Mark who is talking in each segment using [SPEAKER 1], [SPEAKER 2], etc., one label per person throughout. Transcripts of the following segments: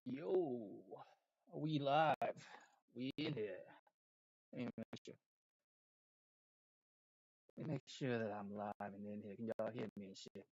[SPEAKER 1] Yo, we live. We in here. Let me make sure. Let me make sure that I'm live and in here. Can y'all hear me and shit?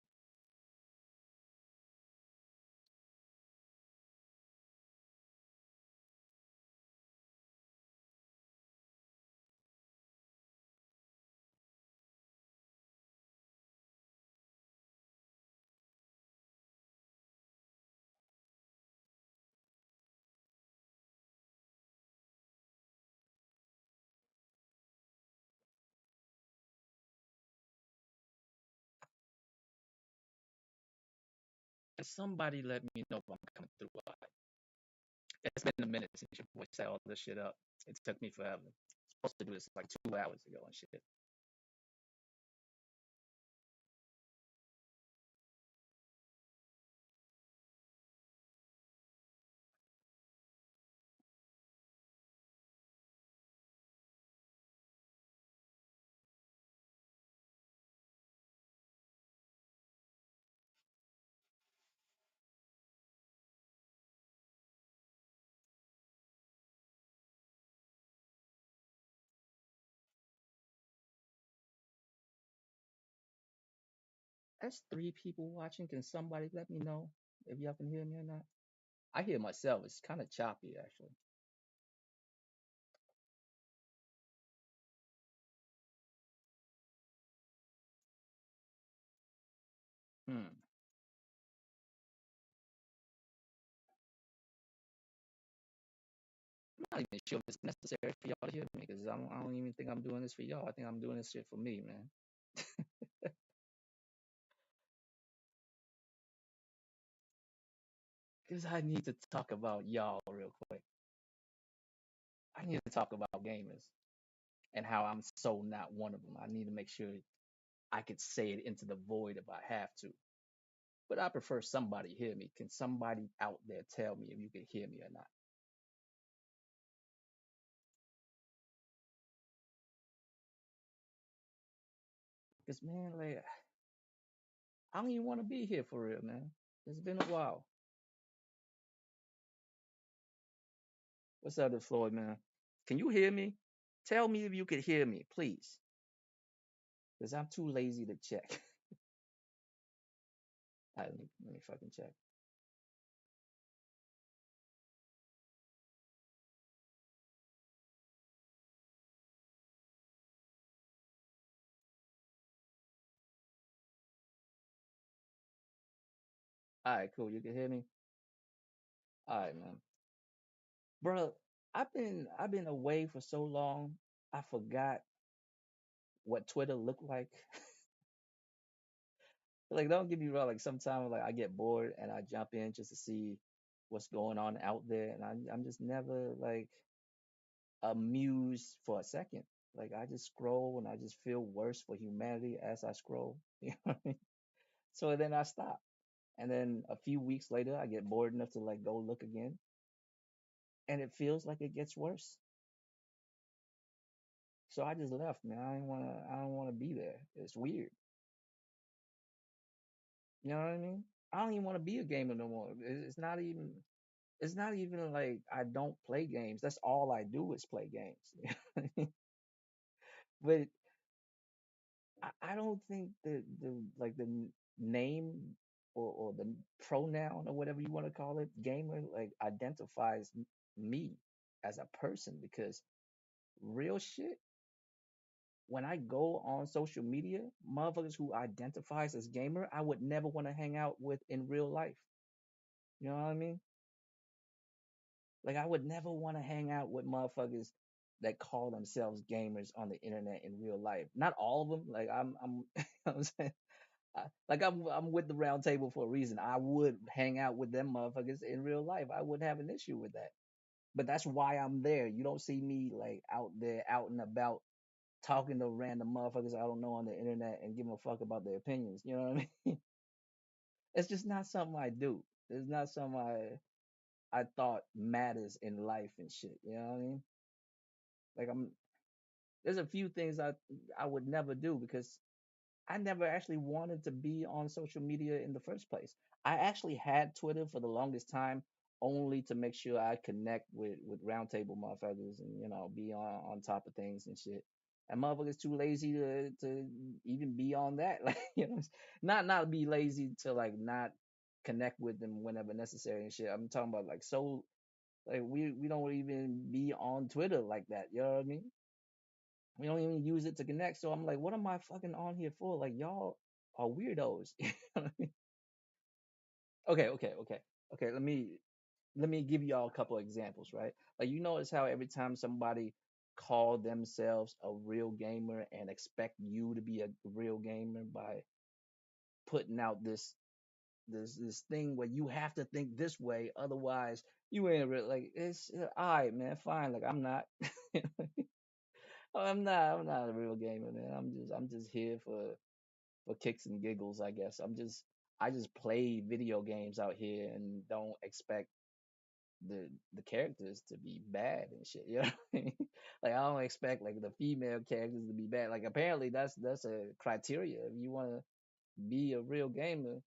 [SPEAKER 1] Can somebody let me know if I'm coming through? It's been a minute since your boy set all this shit up. It took me forever. Supposed to do this like 2 hours ago and shit. That's three people watching. Can somebody let me know if y'all can hear me or not? I hear myself. It's kind of choppy actually. Hmm. I'm not even sure if it's necessary for y'all to hear me because I don't even think I'm doing this for y'all. I think I'm doing this shit for me, man. Because I need to talk about y'all real quick. I need to talk about gamers and how I'm so not one of them. I need to make sure I could say it into the void if I have to. But I prefer somebody hear me. Can somebody out there tell me if you can hear me or not? Because man, like I don't even want to be here for real, man. It's been a while. What's up, there, Floyd, man? Can you hear me? Tell me if you could hear me, please. Because I'm too lazy to check. All right, let me fucking check. All right, cool. You can hear me. All right, man. Bro, I've been away for so long. I forgot what Twitter looked like. Like, don't get me wrong. Like, sometimes like I get bored and I jump in just to see what's going on out there, and I'm just never like amused for a second. Like, I just scroll and I just feel worse for humanity as I scroll. You know what I mean? So then I stop, and then a few weeks later, I get bored enough to like go look again, and it feels like it gets worse. So I just left, man. I don't wanna be there. It's weird. You know what I mean? I don't even want to be a gamer no more. It's not even like I don't play games. That's all I do is play games. But I don't think the name or the pronoun or whatever you want to call it, gamer, like identifies me as a person because real shit, when I go on social media, motherfuckers who identifies as gamer, I would never want to hang out with in real life. You know what I mean? Like I would never want to hang out with motherfuckers that call themselves gamers on the internet in real life. Not all of them. Like I'm you know what I'm saying? I'm with the round table for a reason. I would hang out with them motherfuckers in real life. I wouldn't have an issue with that. But that's why I'm there. You don't see me like out there out and about talking to random motherfuckers I don't know on the internet and giving a fuck about their opinions. You know what I mean? It's just not something I do. It's not something I thought matters in life and shit. You know what I mean? Like there's a few things I would never do because I never actually wanted to be on social media in the first place. I actually had Twitter for the longest time only to make sure I connect with roundtable motherfuckers and be on top of things and shit. And motherfuckers too lazy to even be on that. Like not be lazy to like not connect with them whenever necessary and shit. I'm talking about like so like we don't even be on Twitter like that. You know what I mean? We don't even use it to connect. So I'm like, what am I fucking on here for? Like y'all are weirdos. Okay. Let me give y'all a couple of examples, right? Like you notice how every time somebody call themselves a real gamer and expect you to be a real gamer by putting out this thing where you have to think this way, otherwise you ain't real. Like it's all right, man, fine. Like I'm not, I'm not a real gamer, man. I'm just here for kicks and giggles, I guess. I just play video games out here and don't expect the characters to be bad and shit. You know what I mean? Like I don't expect like the female characters to be bad. Like apparently that's a criteria. If you want to be a real gamer,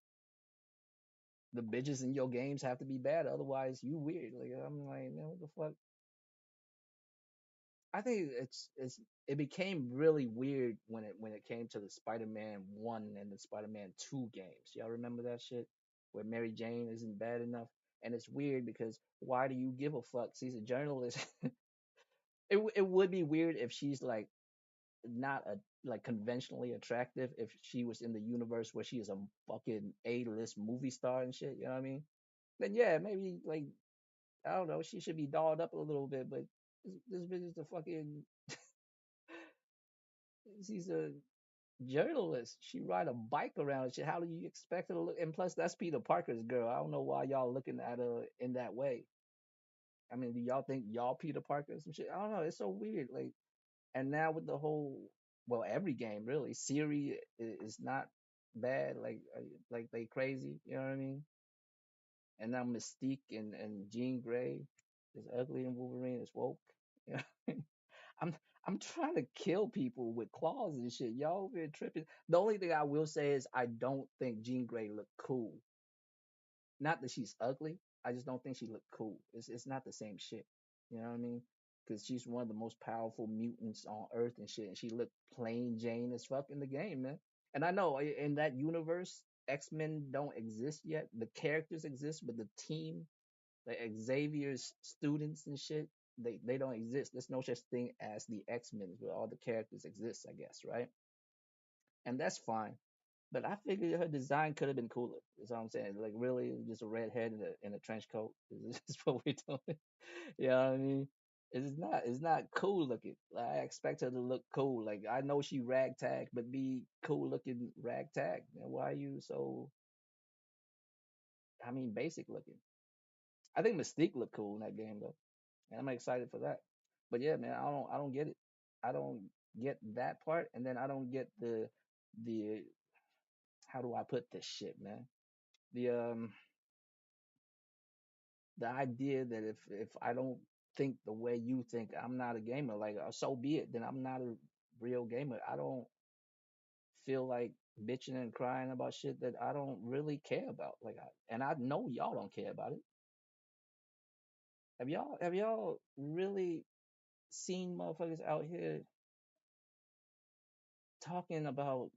[SPEAKER 1] the bitches in your games have to be bad. Otherwise, you weird. Like I'm like, man, what the fuck? I think it became really weird when it came to the Spider-Man 1 and the Spider-Man 2 games. Y'all remember that shit? Where Mary Jane isn't bad enough. And it's weird because why do you give a fuck? She's a journalist. It would be weird if she's like not a like conventionally attractive if she was in the universe where she is a fucking A-list movie star and shit, you know what I mean? Then yeah, maybe like I don't know, she should be dolled up a little bit, but this bitch is the fucking she's a journalist. She ride a bike around and shit. How do you expect her to look? And plus, that's Peter Parker's girl. I don't know why y'all looking at her in that way. I mean, do y'all think y'all Peter Parker or some shit? I don't know. It's so weird. Like, and now with the whole, well, every game really, Siri is not bad. Like they crazy. You know what I mean? And now Mystique and Jean Grey is ugly and Wolverine is woke. You know? I'm I'm trying to kill people with claws and shit. Y'all been tripping. The only thing I will say is I don't think Jean Grey looked cool. Not that she's ugly. I just don't think she looked cool. It's not the same shit. You know what I mean? Because she's one of the most powerful mutants on Earth and shit, and she looked plain Jane as fuck in the game, man. And I know in that universe, X-Men don't exist yet. The characters exist, but the team, like Xavier's students and shit, they don't exist. There's no such thing as the X-Men where all the characters exist, I guess, right? And that's fine. But I figured her design could have been cooler. That's all I'm saying. Like really, just a redhead in a trench coat. This is what we're doing. You know what I mean? It's not cool looking. Like, I expect her to look cool. Like I know she ragtag, but be cool looking ragtag. Man, why are you so? I mean, basic looking. I think Mystique looked cool in that game though, and I'm excited for that. But yeah, man, I don't get it. I don't get that part, and then I don't get the how do I put this shit, man? The idea that if I don't think the way you think, I'm not a gamer. Like so be it. Then I'm not a real gamer. I don't feel like bitching and crying about shit that I don't really care about. And I know y'all don't care about it. Have y'all really seen motherfuckers out here talking about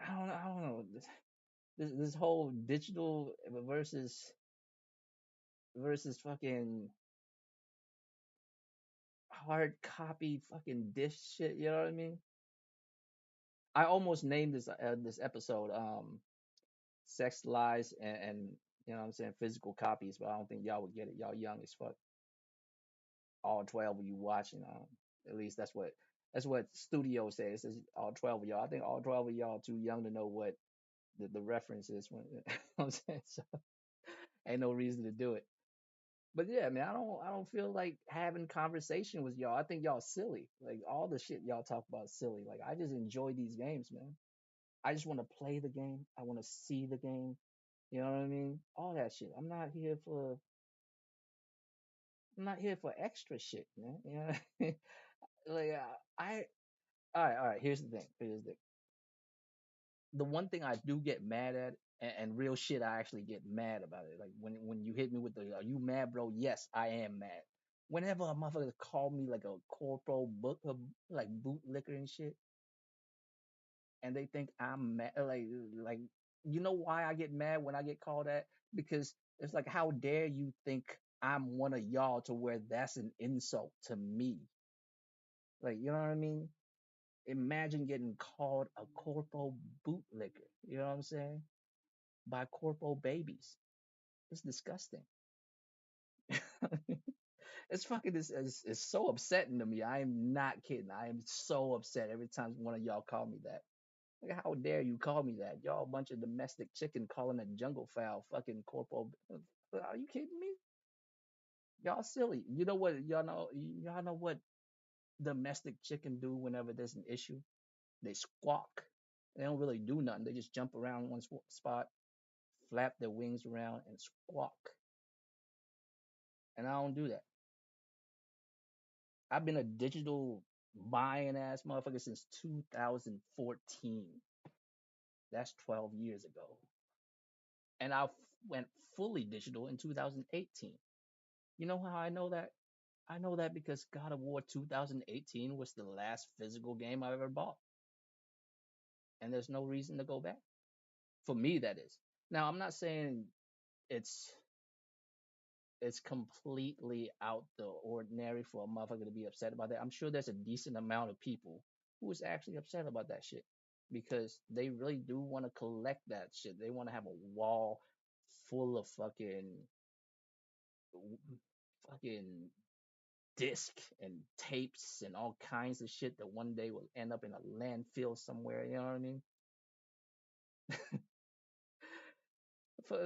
[SPEAKER 1] I don't know this whole digital versus fucking hard copy fucking dish shit. You know what I mean? I almost named this episode "Sex Lies and you know what I'm saying physical copies," but I don't think y'all would get it. Y'all young as fuck. All 12 of you watching. At least that's what Studio says. It says all 12 of y'all. I think all 12 of y'all too young to know what the reference is. When you know what I'm saying, so ain't no reason to do it. But yeah, man, I don't feel like having conversation with y'all. I think y'all silly. Like all the shit y'all talk about is silly. Like I just enjoy these games, man. I just want to play the game. I want to see the game. You know what I mean? All that shit. I'm not here for extra shit, man. You know what I mean? Like I all right. Here's the thing. The one thing I do get mad at, and real shit, I actually get mad about it. Like when you hit me with the, "Are you mad, bro?" Yes, I am mad. Whenever a motherfucker call me like a corporal book, like bootlicker and shit, and they think I'm mad, like you know why I get mad when I get called that? Because it's like, how dare you think I'm one of y'all to where that's an insult to me? Like, you know what I mean? Imagine getting called a corporal bootlicker. You know what I'm saying? By corporal babies. It's disgusting. It's fucking it's so upsetting to me. I am not kidding. I am so upset every time one of y'all call me that. Like, how dare you call me that? Y'all a bunch of domestic chicken calling a jungle fowl fucking corporal. Are you kidding me? Y'all silly. You know what? Y'all know what domestic chicken do whenever there's an issue? They squawk. They don't really do nothing. They just jump around one spot, flap their wings around, and squawk. And I don't do that. I've been a digital buying ass motherfucker since 2014. That's 12 years ago. And went fully digital in 2018. You know how I know that? I know that because God of War 2018 was the last physical game I ever bought. And there's no reason to go back. For me, that is. Now, I'm not saying it's it's completely out the ordinary for a motherfucker to be upset about that. I'm sure there's a decent amount of people who is actually upset about that shit because they really do want to collect that shit. They want to have a wall full of fucking disc and tapes and all kinds of shit that one day will end up in a landfill somewhere. You know what I mean?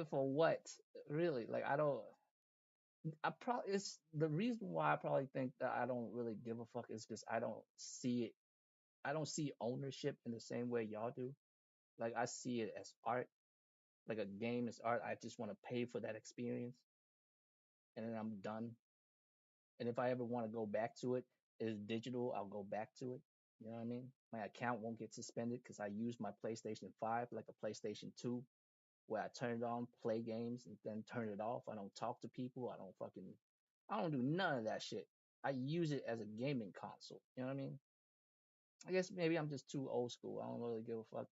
[SPEAKER 1] For what? Really? Like, I don't. I probably it's the reason why I probably think that I don't really give a fuck is because I don't see it. I don't see ownership in the same way y'all do. Like, I see it as art. Like, a game is art. I just want to pay for that experience, and then I'm done. And if I ever want to go back to it, it's digital. I'll go back to it. You know what I mean? My account won't get suspended because I use my PlayStation 5 like a PlayStation 2, where I turn it on, play games, and then turn it off. I don't talk to people. I don't do none of that shit. I use it as a gaming console. You know what I mean? I guess maybe I'm just too old school. I don't really give a fuck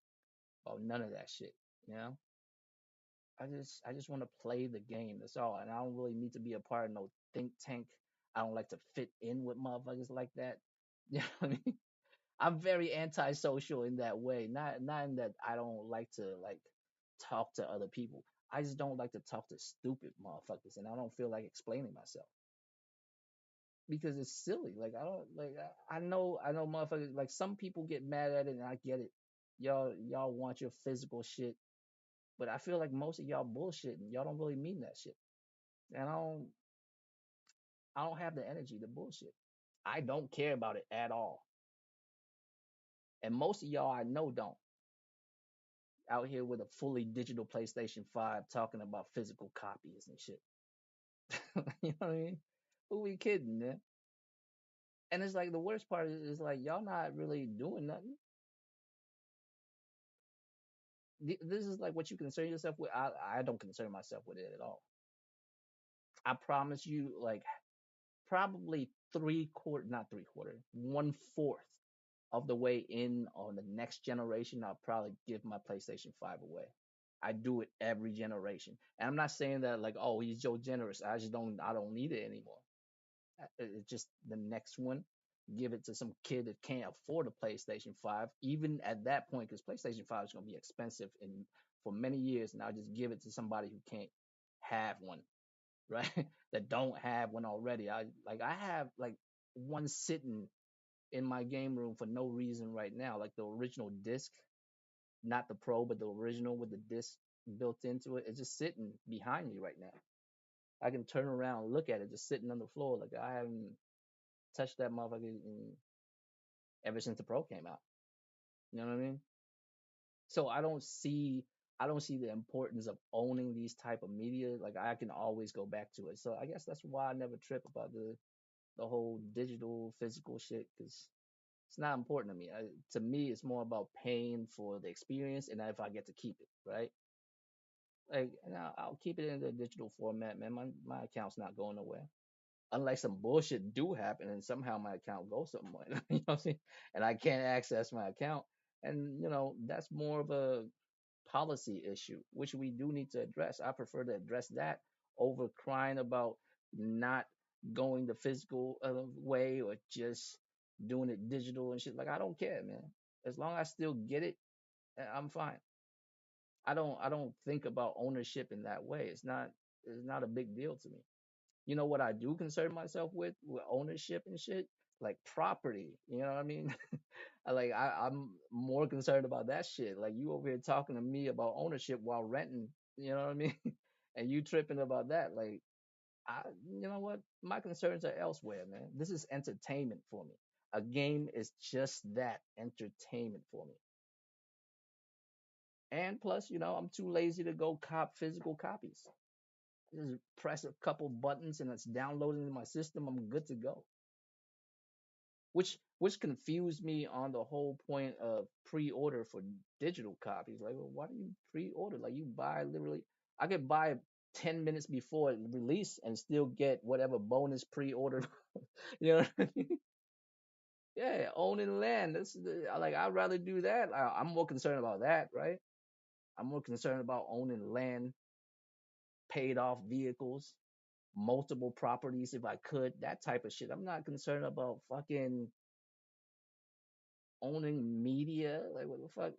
[SPEAKER 1] about none of that shit. You know? I just want to play the game. That's all. And I don't really need to be a part of no think tank. I don't like to fit in with motherfuckers like that. You know what I mean? I'm very antisocial in that way. Not in that I don't like to like talk to other people. I just don't like to talk to stupid motherfuckers, and I don't feel like explaining myself because it's silly. Like, I don't like. I know motherfuckers. Like, some people get mad at it, and I get it. Y'all want your physical shit, but I feel like most of y'all bullshit, and y'all don't really mean that shit. And I don't have the energy to bullshit. I don't care about it at all. And most of y'all I know don't. Out here with a fully digital PlayStation 5 talking about physical copies and shit. You know what I mean? Who we kidding, man? And it's like the worst part is like y'all not really doing nothing. This is like what you concern yourself with. I don't concern myself with it at all. I promise you, like, probably not three quarter, 1/4 of the way in on the next generation, I'll probably give my PlayStation 5 away. I do it every generation. And I'm not saying that like, oh, he's Joe generous. I don't need it anymore. It's just the next one. Give it to some kid that can't afford a PlayStation 5, even at that point, because PlayStation 5 is going to be expensive in for many years. And I'll just give it to somebody who can't have one, right? That don't have one already. I have like one sitting in my game room for no reason right now, like the original disc, not the Pro, but the original with the disc built into it. It's just sitting behind me right now. I can turn around and look at it, just sitting on the floor. Like, I haven't touched that motherfucker ever since the Pro came out. You know what I mean? So I don't see the importance of owning these type of media. Like, I can always go back to it. So I guess that's why I never trip about the whole digital physical shit, because It's not important to me. To me, it's more about paying for the experience and if I get to keep it, right? Like, and I'll keep it in the digital format, man. My account's not going nowhere. Unless some bullshit do happen and somehow my account goes somewhere, you know what I'm saying? And I can't access my account. And, that's more of a policy issue, which we do need to address. I prefer to address that over crying about not going the physical way or just doing it digital and shit. Like, I don't care, man. As long as I still get it, I'm fine. I don't think about ownership in that way. It's not a big deal to me. You know what I do concern myself with ownership and shit? Like property. You know what I mean? I'm more concerned about that shit. Like you over here talking to me about ownership while renting, you know what I mean? And you tripping about that. Like I you know what? My concerns are elsewhere, man. This is entertainment for me. A game is just that, entertainment for me. And plus, I'm too lazy to go cop physical copies. Just press a couple buttons and it's downloaded into my system. I'm good to go. Which confused me on the whole point of pre-order for digital copies. Like, well, why do you pre-order? Like, you buy literally, I could buy 10 minutes before release and still get whatever bonus pre-order. You know what I mean? Yeah, owning land. Like, I'd rather do that. I'm more concerned about that, right? I'm more concerned about owning land, paid off vehicles, multiple properties if I could, that type of shit. I'm not concerned about fucking owning media. Like what the fuck?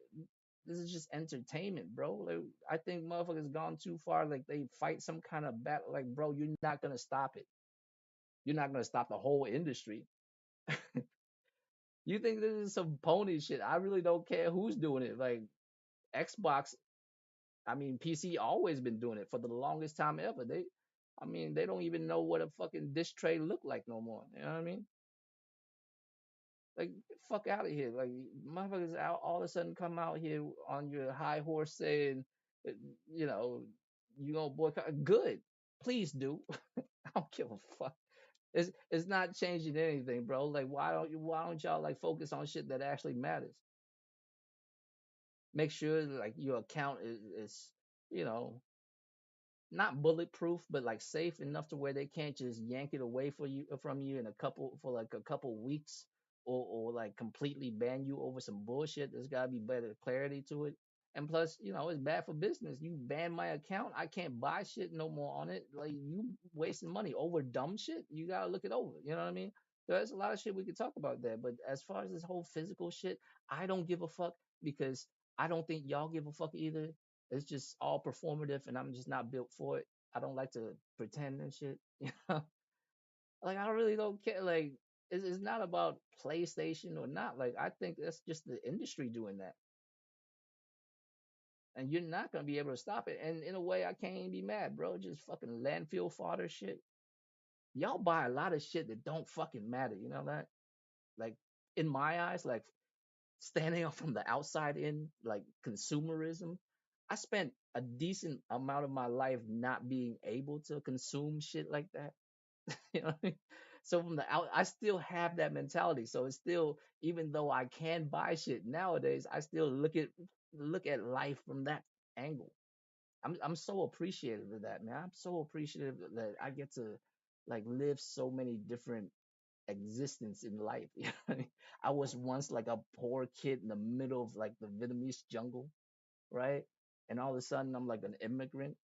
[SPEAKER 1] This is just entertainment, bro. Like I think motherfuckers gone too far. Like they fight some kind of battle. Like, bro, you're not gonna stop it. You're not gonna stop the whole industry. You think this is some pony shit? I really don't care who's doing it. Like Xbox, I mean PC always been doing it for the longest time ever. They don't even know what a fucking dish tray look like no more. You know what I mean? Like, get the fuck out of here. Like, motherfuckers out all of a sudden come out here on your high horse saying, uh, you know, you gonna boycott. Good. Please do. I don't give a fuck. It's not changing anything, bro. Like, why don't y'all like focus on shit that actually matters? Make sure like your account is you know not bulletproof, but like safe enough to where they can't just yank it away from you in a couple weeks, or like completely ban you over some bullshit. There's gotta be better clarity to it. And plus, it's bad for business. You ban my account, I can't buy shit no more on it. Like you wasting money over dumb shit. You gotta look it over. You know what I mean? There's a lot of shit we could talk about there. But as far as this whole physical shit, I don't give a fuck because I don't think y'all give a fuck either. It's just all performative, and I'm just not built for it. I don't like to pretend and shit. You know, like I really don't care. Like it's not about PlayStation or not. Like I think that's just the industry doing that, and you're not gonna be able to stop it. And in a way, I can't even be mad, bro. Just fucking landfill fodder shit. Y'all buy a lot of shit that don't fucking matter. You know that? Like in my eyes, like standing up from the outside in, like consumerism. I spent a decent amount of my life not being able to consume shit like that. You know what I mean? So from the out, I still have that mentality. So it's still, even though I can buy shit nowadays, I still look at life from that angle. I'm so appreciative of that, man. I'm so appreciative that I get to like live so many different existence in life. You know what I mean? I was once like a poor kid in the middle of like the Vietnamese jungle, right? And all of a sudden I'm like an immigrant.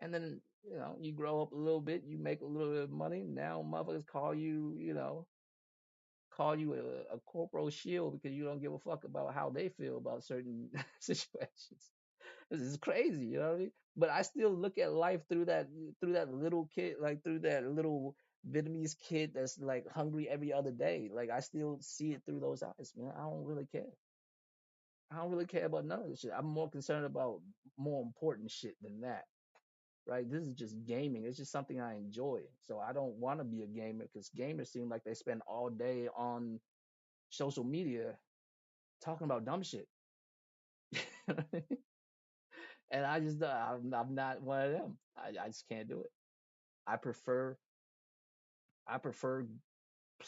[SPEAKER 1] And then, you grow up a little bit, you make a little bit of money. Now motherfuckers call you a corporal shield because you don't give a fuck about how they feel about certain situations. This is crazy, you know what I mean? But I still look at life through that little kid, like through that little Vietnamese kid that's like hungry every other day. Like I still see it through those eyes, man. I don't really care. I don't really care about none of this shit. I'm more concerned about more important shit than that. Right? This is just gaming. It's just something I enjoy. So I don't want to be a gamer because gamers seem like they spend all day on social media talking about dumb shit. And I'm not one of them. I just can't do it. I prefer I prefer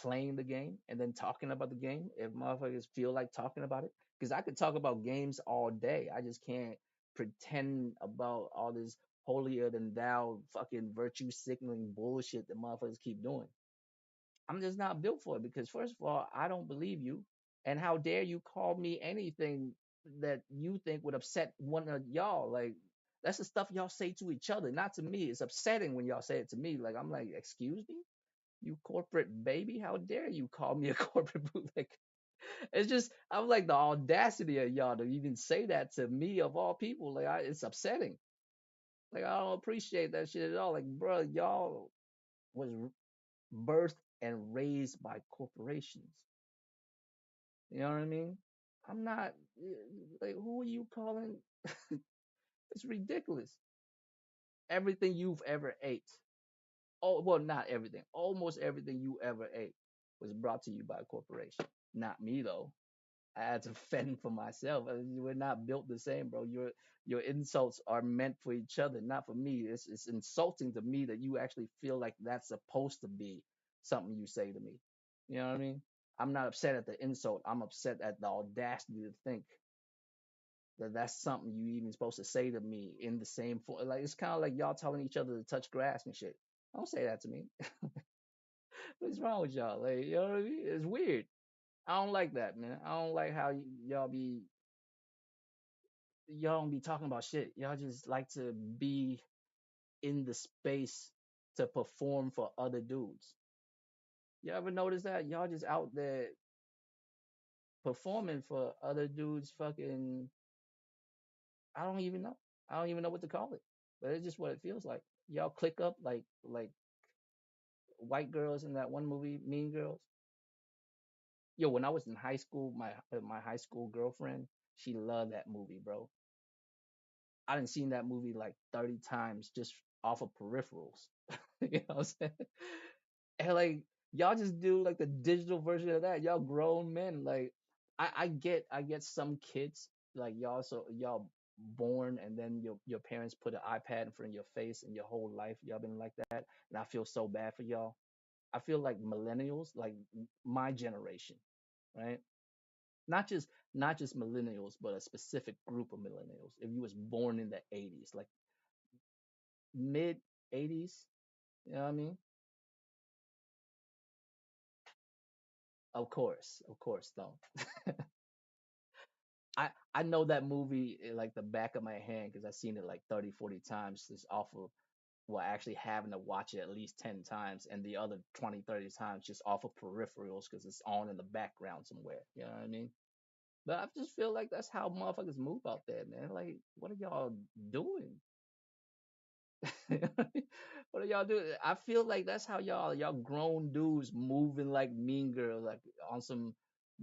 [SPEAKER 1] playing the game and then talking about the game if motherfuckers feel like talking about it. Because I could talk about games all day. I just can't pretend about all this holier than thou fucking virtue signaling bullshit that motherfuckers keep doing. I'm just not built for it because first of all, I don't believe you. And how dare you call me anything that you think would upset one of y'all? Like that's the stuff y'all say to each other, not to me. It's upsetting when y'all say it to me. Like I'm like, excuse me, you corporate baby, how dare you call me a corporate bootleg? It's just I'm like the audacity of y'all to even say that to me of all people. Like it's upsetting. Like I don't appreciate that shit at all. Like, bro, y'all was birthed and raised by corporations. You know what I mean? I'm not like who are you calling? It's ridiculous. Everything you've ever ate. Oh well, not everything. Almost everything you ever ate was brought to you by a corporation. Not me though. I had to fend for myself. We're not built the same, bro. Your insults are meant for each other, not for me. It's insulting to me that you actually feel like that's supposed to be something you say to me. You know what I mean? I'm not upset at the insult. I'm upset at the audacity to think that that's something you even supposed to say to me in the same form. Like it's kind of like y'all telling each other to touch grass and shit. Don't say that to me. What's wrong with y'all? Like you know what I mean? It's weird. I don't like that, man. I don't like how y'all don't be talking about shit. Y'all just like to be in the space to perform for other dudes. You ever notice that? Y'all just out there performing for other dudes fucking I don't even know. I don't even know what to call it. But it's just what it feels like. Y'all click up like white girls in that one movie, Mean Girls. Yo, when I was in high school, my high school girlfriend, she loved that movie, bro. I didn't seen that movie like 30 times just off of peripherals. You know what I'm saying? And like y'all just do like the digital version of that. Y'all grown men. Like I get some kids like y'all born and then your parents put an iPad in front of your face and your whole life y'all been like that. And I feel so bad for y'all. I feel like millennials, like my generation, right? Not just millennials, but a specific group of millennials. If you was born in the 80s, like mid 80s, you know what I mean? Of course, don't. I know that movie like the back of my hand because I've seen it like 30, 40 times. It's awful. Well, actually having to watch it at least 10 times and the other 20, 30 times just off of peripherals because it's on in the background somewhere. You know what I mean? But I just feel like that's how motherfuckers move out there, man. Like, what are y'all doing? What are y'all doing? I feel like that's how y'all grown dudes moving like mean girls, like on some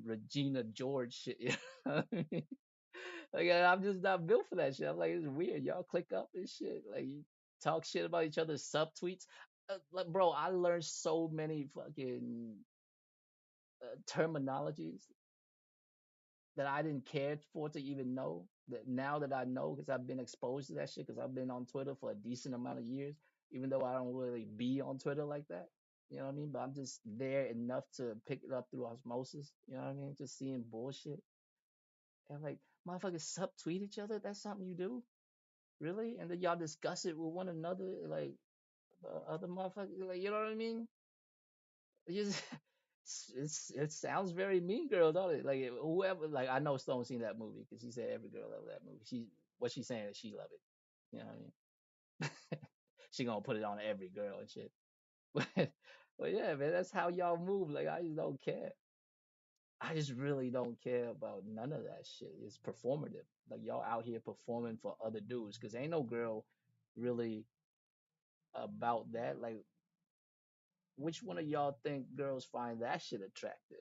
[SPEAKER 1] Regina George shit. You know what I mean? Like I'm just not built for that shit. I'm like, it's weird. Y'all click up and shit. Like you talk shit about each other's subtweets. Like, bro, I learned so many fucking terminologies that I didn't care for to even know. That now that I know, because I've been exposed to that shit, because I've been on Twitter for a decent amount of years, even though I don't really be on Twitter like that. You know what I mean? But I'm just there enough to pick it up through osmosis. You know what I mean? Just seeing bullshit. And like, motherfuckers subtweet each other. That's something you do? Really? And then y'all discuss it with one another, like other motherfuckers. Like, you know what I mean? You just, it sounds very Mean Girl, don't it? Like whoever, like I know Stone seen that movie because she said every girl loved that movie. What she's saying is she love it. You know what I mean? She gonna put it on every girl and shit. But yeah, man, that's how y'all move. Like I just don't care. I just really don't care about none of that shit. It's performative. Like y'all out here performing for other dudes because ain't no girl really about that. Like, which one of y'all think girls find that shit attractive?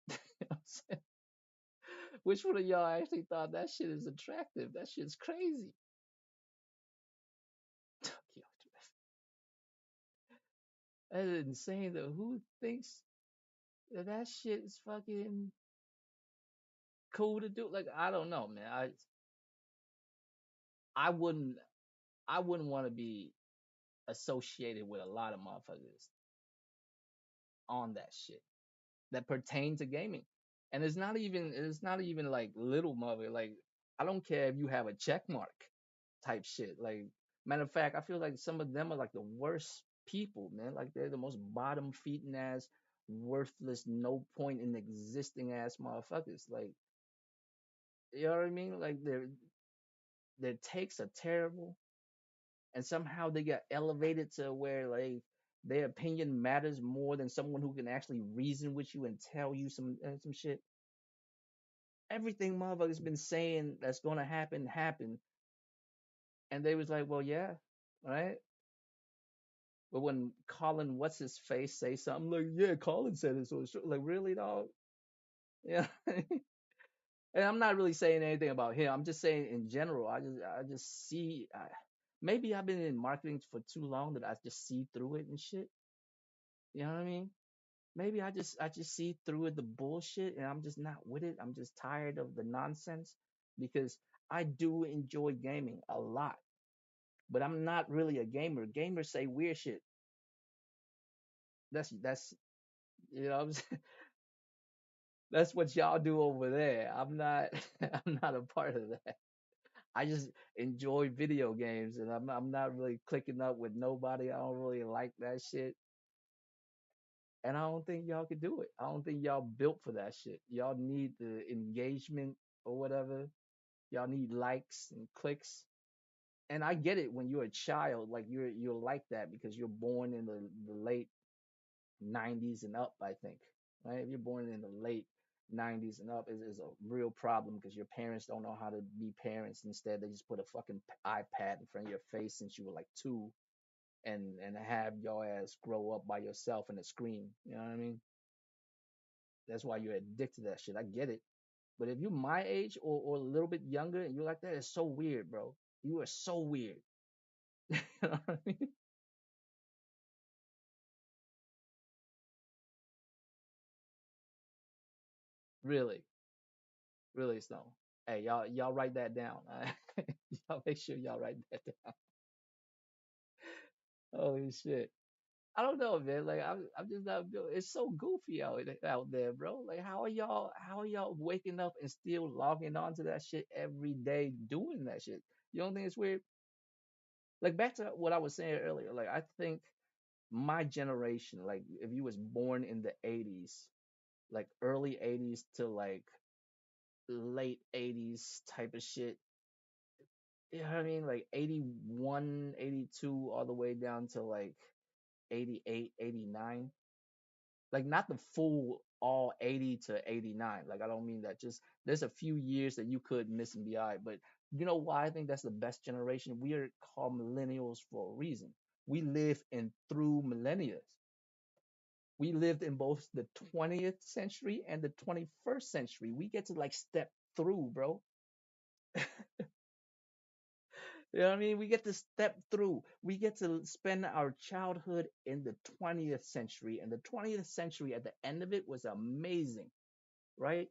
[SPEAKER 1] You know what I'm saying? Which one of y'all actually thought that shit is attractive? That shit's crazy. That is insane though. Who thinks that shit is fucking cool to do? Like, I don't know, man. I wouldn't I wouldn't want to be associated with a lot of motherfuckers on that shit that pertain to gaming. And it's not even like little mother. Like I don't care if you have a check mark type shit. Like matter of fact, I feel like some of them are like the worst people, man. Like they're the most bottom feeding ass, worthless, no point in existing ass motherfuckers. Like you know what I mean? Like their takes are terrible, and somehow they get elevated to where like their opinion matters more than someone who can actually reason with you and tell you some shit. Everything motherfuckers been saying that's gonna happen happened, and they was like, well, yeah, right. But when Colin, what's his face, say something like, yeah, Colin said it, so it's true. Like, really, dog? Yeah. And I'm not really saying anything about him. I'm just saying in general. I just see. Maybe I've been in marketing for too long that I just see through it and shit. You know what I mean? Maybe I just see through it the bullshit, and I'm just not with it. I'm just tired of the nonsense because I do enjoy gaming a lot, but I'm not really a gamer. Gamers say weird shit. That's you know what I'm saying? That's what y'all do over there. I'm not I'm not a part of that. I just enjoy video games, and I'm not really clicking up with nobody. I don't really like that shit. And I don't think y'all could do it. I don't think y'all built for that shit. Y'all need the engagement or whatever. Y'all need likes and clicks. And I get it when you're a child, like you're like that because you're born in the late 90s and up, I think. Right? If you're born in the late 90s and up, is a real problem because your parents don't know how to be parents. Instead, they just put a fucking iPad in front of your face since you were like two, and have your ass grow up by yourself in a screen. You know what I mean? That's why you're addicted to that shit. I get it. But if you're my age or a little bit younger and you're like that, it's so weird, bro. You are so weird. You know what I mean? Really, really, Snow. Hey, y'all write that down. Y'all make sure y'all write that down. Holy shit. I don't know, man. Like I'm just not. It's so goofy out there, bro. Like how are y'all waking up and still logging on to that shit every day, doing that shit? You don't think it's weird? Like back to what I was saying earlier. Like I think my generation, like if you was born in the 80s, like early 80s to like late 80s type of shit. You know what I mean? Like 81, 82, all the way down to like 88, 89. Like not the full all 80 to 89. Like I don't mean that. Just there's a few years that you could miss and be all right. But you know why I think that's the best generation? We are called millennials for a reason. We live in through millennia. We lived in both the 20th century and the 21st century. We get to like step through, bro. You know what I mean? We get to step through. We get to spend our childhood in the 20th century. And the 20th century, at the end of it, was amazing, right?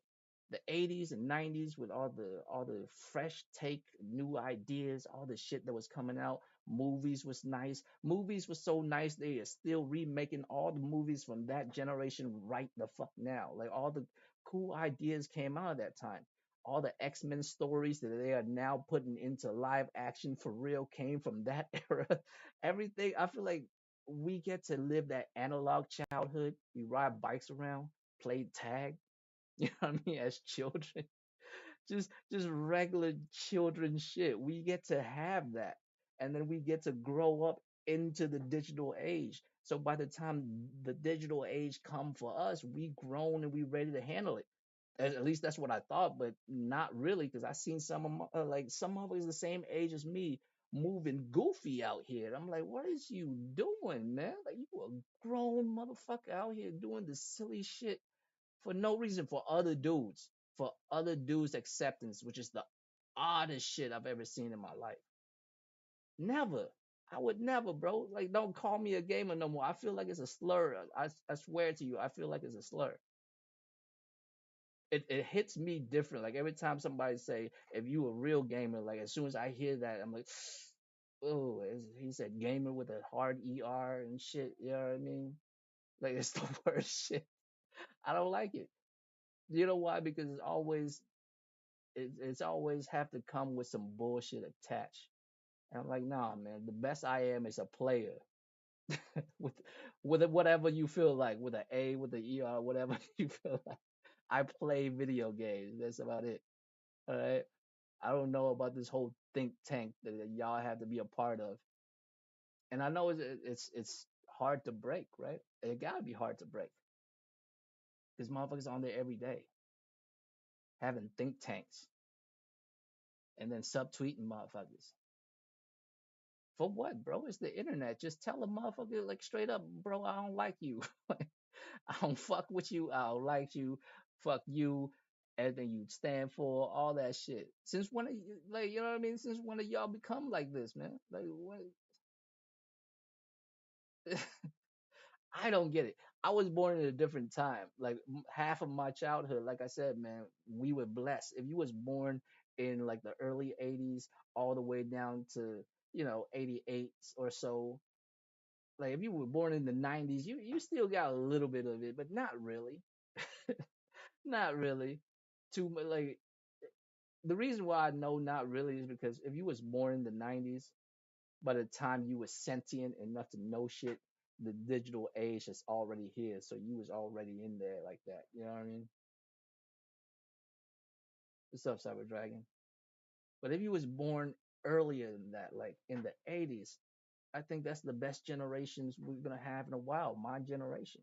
[SPEAKER 1] The 80s and 90s with all the fresh take, new ideas, all the shit that was coming out. Movies was nice. Movies was so nice they are still remaking all the movies from that generation right the fuck now. Like all the cool ideas came out of that time. All the X-Men stories that they are now putting into live action for real came from that era. Everything, I feel like we get to live that analog childhood. We ride bikes around, play tag, you know what I mean, as children. Just regular children shit. We get to have that. And then we get to grow up into the digital age. So by the time the digital age come for us, we grown and we ready to handle it. At least that's what I thought, but not really, because I seen some of like some of us the same age as me moving goofy out here. I'm like, what is you doing, man? Like you a grown motherfucker out here doing the silly shit for no reason, for other dudes acceptance, which is the oddest shit I've ever seen in my life. Never. I would never, bro. Like, don't call me a gamer no more. I feel like it's a slur. I swear to you, I feel like it's a slur. It hits me different. Like every time somebody say, if you a real gamer, like as soon as I hear that, I'm like, oh, he said gamer with a hard ER and shit. You know what I mean? Like it's the worst shit. I don't like it. You know why? Because it's always have to come with some bullshit attached. And I'm like, nah, man. The best I am is a player with whatever you feel like, with an A, with the ER, whatever you feel like. I play video games. That's about it. All right. I don't know about this whole think tank that y'all have to be a part of. And I know it's hard to break, right? It gotta be hard to break because motherfuckers on there every day having think tanks and then subtweeting motherfuckers. For what, bro? It's the internet. Just tell a motherfucker like straight up, bro. I don't like you. I don't fuck with you. I don't like you. Fuck you. Everything you stand for, all that shit. Since when, like, you know what I mean? Since when did y'all become like this, man? Like, what? I don't get it. I was born in a different time. Like half of my childhood, like I said, man, we were blessed. If you was born in like the early '80s, all the way down to '88 or so, like if you were born in the '90s, you still got a little bit of it, but not really, not really. Too much. Like the reason why I know not really is because if you was born in the '90s, by the time you was sentient enough to know shit, the digital age is already here. So you was already in there like that. You know what I mean? What's up, Cyber Dragon? But if you was born earlier than that, like in the '80s, I think that's the best generations we're gonna have in a while. My generation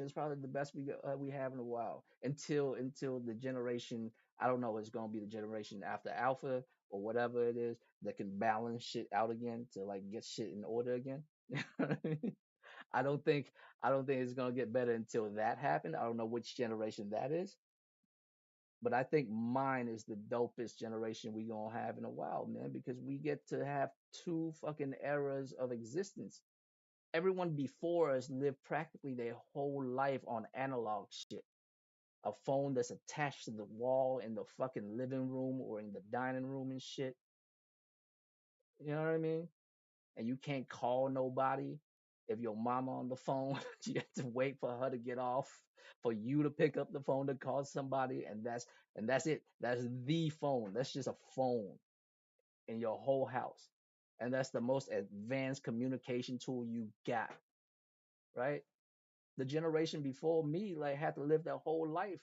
[SPEAKER 1] is probably the best we have in a while until the generation. I don't know. It's gonna be the generation after Alpha or whatever it is that can balance shit out again to like get shit in order again. I don't think I don't think it's gonna get better until that happens. I don't know which generation that is, but I think mine is the dopest generation we gonna have in a while, man, because we get to have two fucking eras of existence. Everyone before us lived practically their whole life on analog shit. A phone that's attached to the wall in the fucking living room or in the dining room and shit. You know what I mean? And you can't call nobody. If your mama on the phone, you have to wait for her to get off for you to pick up the phone to call somebody, and that's it. That's the phone. That's just a phone in your whole house. And that's the most advanced communication tool you got, right? The generation before me like had to live their whole life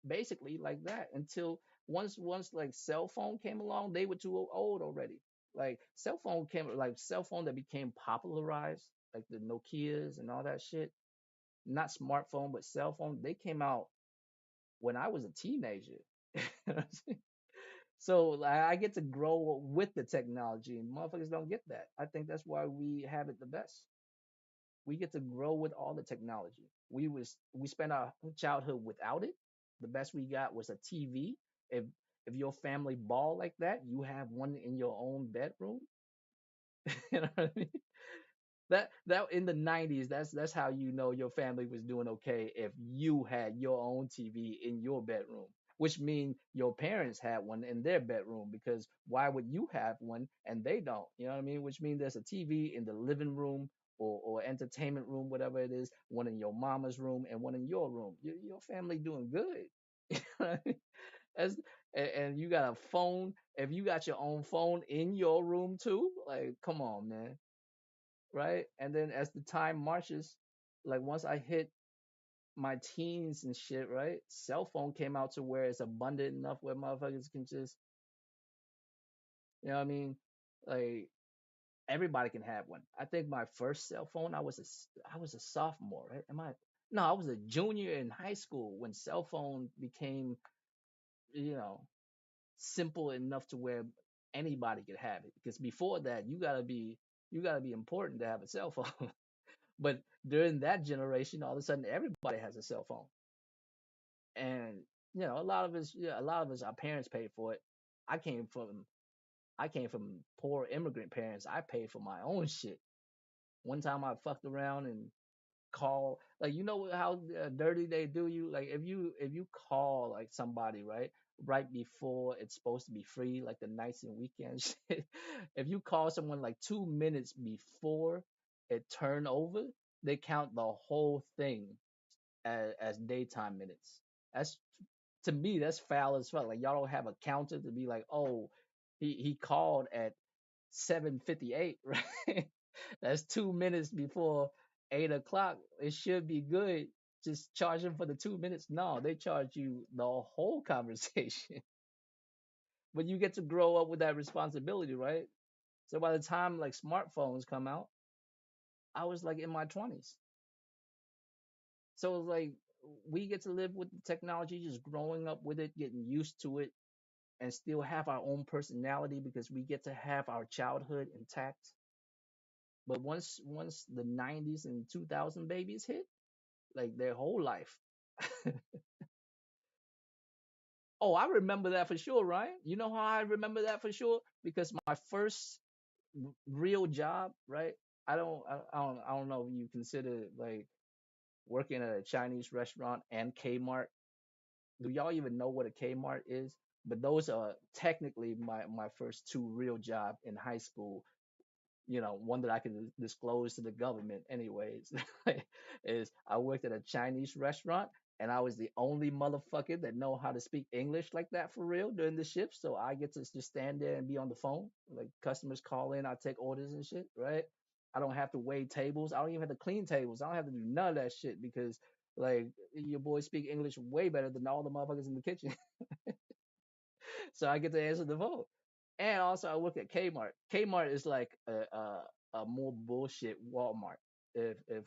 [SPEAKER 1] basically like that until once like cell phone came along, they were too old already. Like cell phone that became popularized, like the Nokias and all that shit. Not smartphone, but cell phone. They came out when I was a teenager. So like, I get to grow with the technology, and motherfuckers don't get that. I think that's why we have it the best. We get to grow with all the technology. We spent our childhood without it. The best we got was a TV. If your family ball like that, you have one in your own bedroom. You know what I mean? That in the '90s, that's how you know your family was doing okay if you had your own TV in your bedroom, which means your parents had one in their bedroom because why would you have one and they don't? You know what I mean? Which means there's a TV in the living room or entertainment room, whatever it is, one in your mama's room and one in your room. Your family doing good. You know what I mean? That's, and you got a phone. If you got your own phone in your room too, like come on, man, right? And then as the time marches, like once I hit my teens and shit, right? Cell phone came out to where it's abundant enough where motherfuckers can just, you know what I mean? Like everybody can have one. I think my first cell phone, I was a sophomore, right? Am I? No, I was a junior in high school when cell phone became, you know, simple enough to where anybody could have it. Because before that, you gotta be important to have a cell phone. But during that generation, all of a sudden everybody has a cell phone, and a lot of us, our parents paid for it. I came from I came from poor immigrant parents. I paid for my own shit. One time I fucked around and call like how dirty they do you. Like if you call like somebody right before it's supposed to be free, like the nights and weekends shit. If you call someone like 2 minutes before it turn over, they count the whole thing as daytime minutes. That's to me, that's foul as fuck. Like y'all don't have a counter to be like, oh, he called at 7:58, right? That's 2 minutes before 8 o'clock. It should be good. Just charge them for the 2 minutes. No, they charge you the whole conversation. But you get to grow up with that responsibility, right? So by the time like smartphones come out, I was like in my 20s. So it's like we get to live with the technology, just growing up with it, getting used to it, and still have our own personality because we get to have our childhood intact. But once the 90s and 2000 babies hit, like their whole life. Oh, I remember that for sure, Ryan. You know how I remember that for sure? Because my first real job, right? I don't know if you consider like working at a Chinese restaurant and Kmart. Do y'all even know what a Kmart is? But those are technically my first two real job in high school. One that I can disclose to the government, anyways, is I worked at a Chinese restaurant, and I was the only motherfucker that know how to speak English like that for real during the shift. So I get to just stand there and be on the phone, like customers call in, I take orders and shit, right? I don't have to wait tables. I don't even have to clean tables. I don't have to do none of that shit because like your boys speak English way better than all the motherfuckers in the kitchen. So I get to answer the phone. And also, I work at Kmart. Kmart is like a more bullshit Walmart. If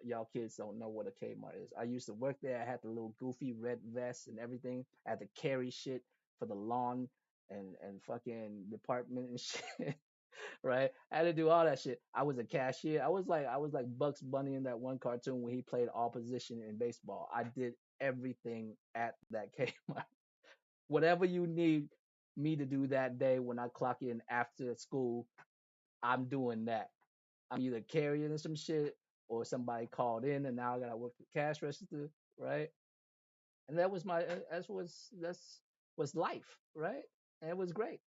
[SPEAKER 1] y'all kids don't know what a Kmart is, I used to work there. I had the little goofy red vest and everything. I had to carry shit for the lawn and fucking department and shit. Right? I had to do all that shit. I was a cashier. I was like Bugs Bunny in that one cartoon where he played all position in baseball. I did everything at that Kmart. Whatever you need me to do that day when I clock in after school, I'm doing that. I'm either carrying some shit or somebody called in and now I gotta work the cash register, right? And that was that's was life, right? And it was great.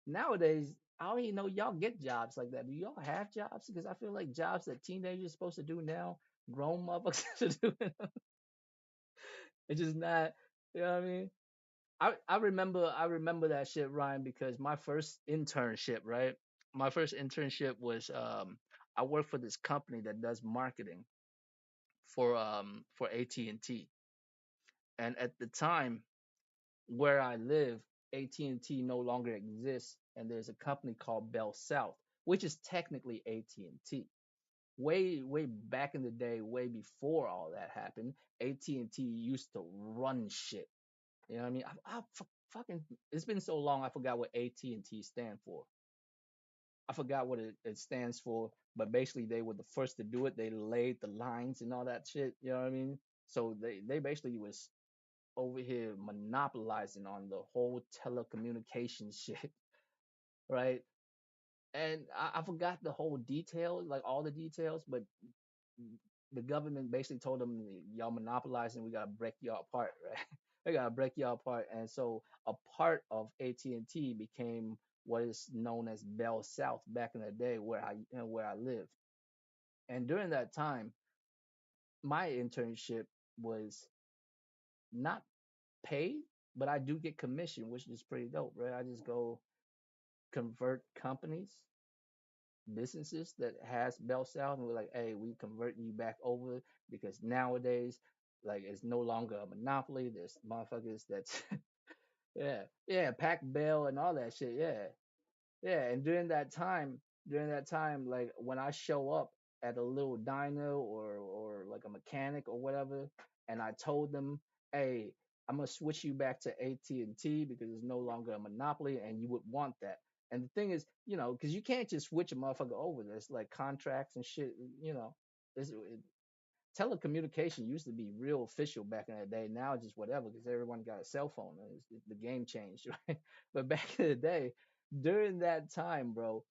[SPEAKER 1] Nowadays, I don't even know y'all get jobs like that. Do y'all have jobs? Because I feel like jobs that teenagers supposed to do now, grown motherfuckers are doing. It's just not, you know what I mean? I remember that shit, Ryan, because my first internship, right? My first internship was I worked for this company that does marketing for AT&T. And at the time where I live, AT&T no longer exists and there's a company called Bell South, which is technically AT&T. Way back in the day, way before all that happened, AT&T used to run shit. You know what I mean? Fucking, it's been so long, I forgot what AT&T stand for. I forgot what it stands for, but basically they were the first to do it. They laid the lines and all that shit. You know what I mean? So they basically was over here monopolizing on the whole telecommunications shit, right? And I forgot the whole details, like all the details, but the government basically told them y'all monopolizing, we gotta break y'all apart, right? We gotta break y'all apart, and so a part of AT&T became what is known as Bell South back in the day, where I live. And during that time, my internship was not paid, but I do get commission, which is pretty dope, right? I just go convert companies, businesses that has Bell South, and we're like, hey, we converting you back over because nowadays, like, it's no longer a monopoly. There's motherfuckers that's yeah, yeah, Pac Bell and all that shit. Yeah, yeah. And during that time, like when I show up at a little diner or like a mechanic or whatever, and I told them, hey, I'm gonna switch you back to AT&T because it's no longer a monopoly, and you would want that. And the thing is, because you can't just switch a motherfucker over. There's like contracts and shit. Telecommunication used to be real official back in the day. Now it's just whatever because everyone got a cell phone. And the game changed, right? But back in the day, during that time, bro,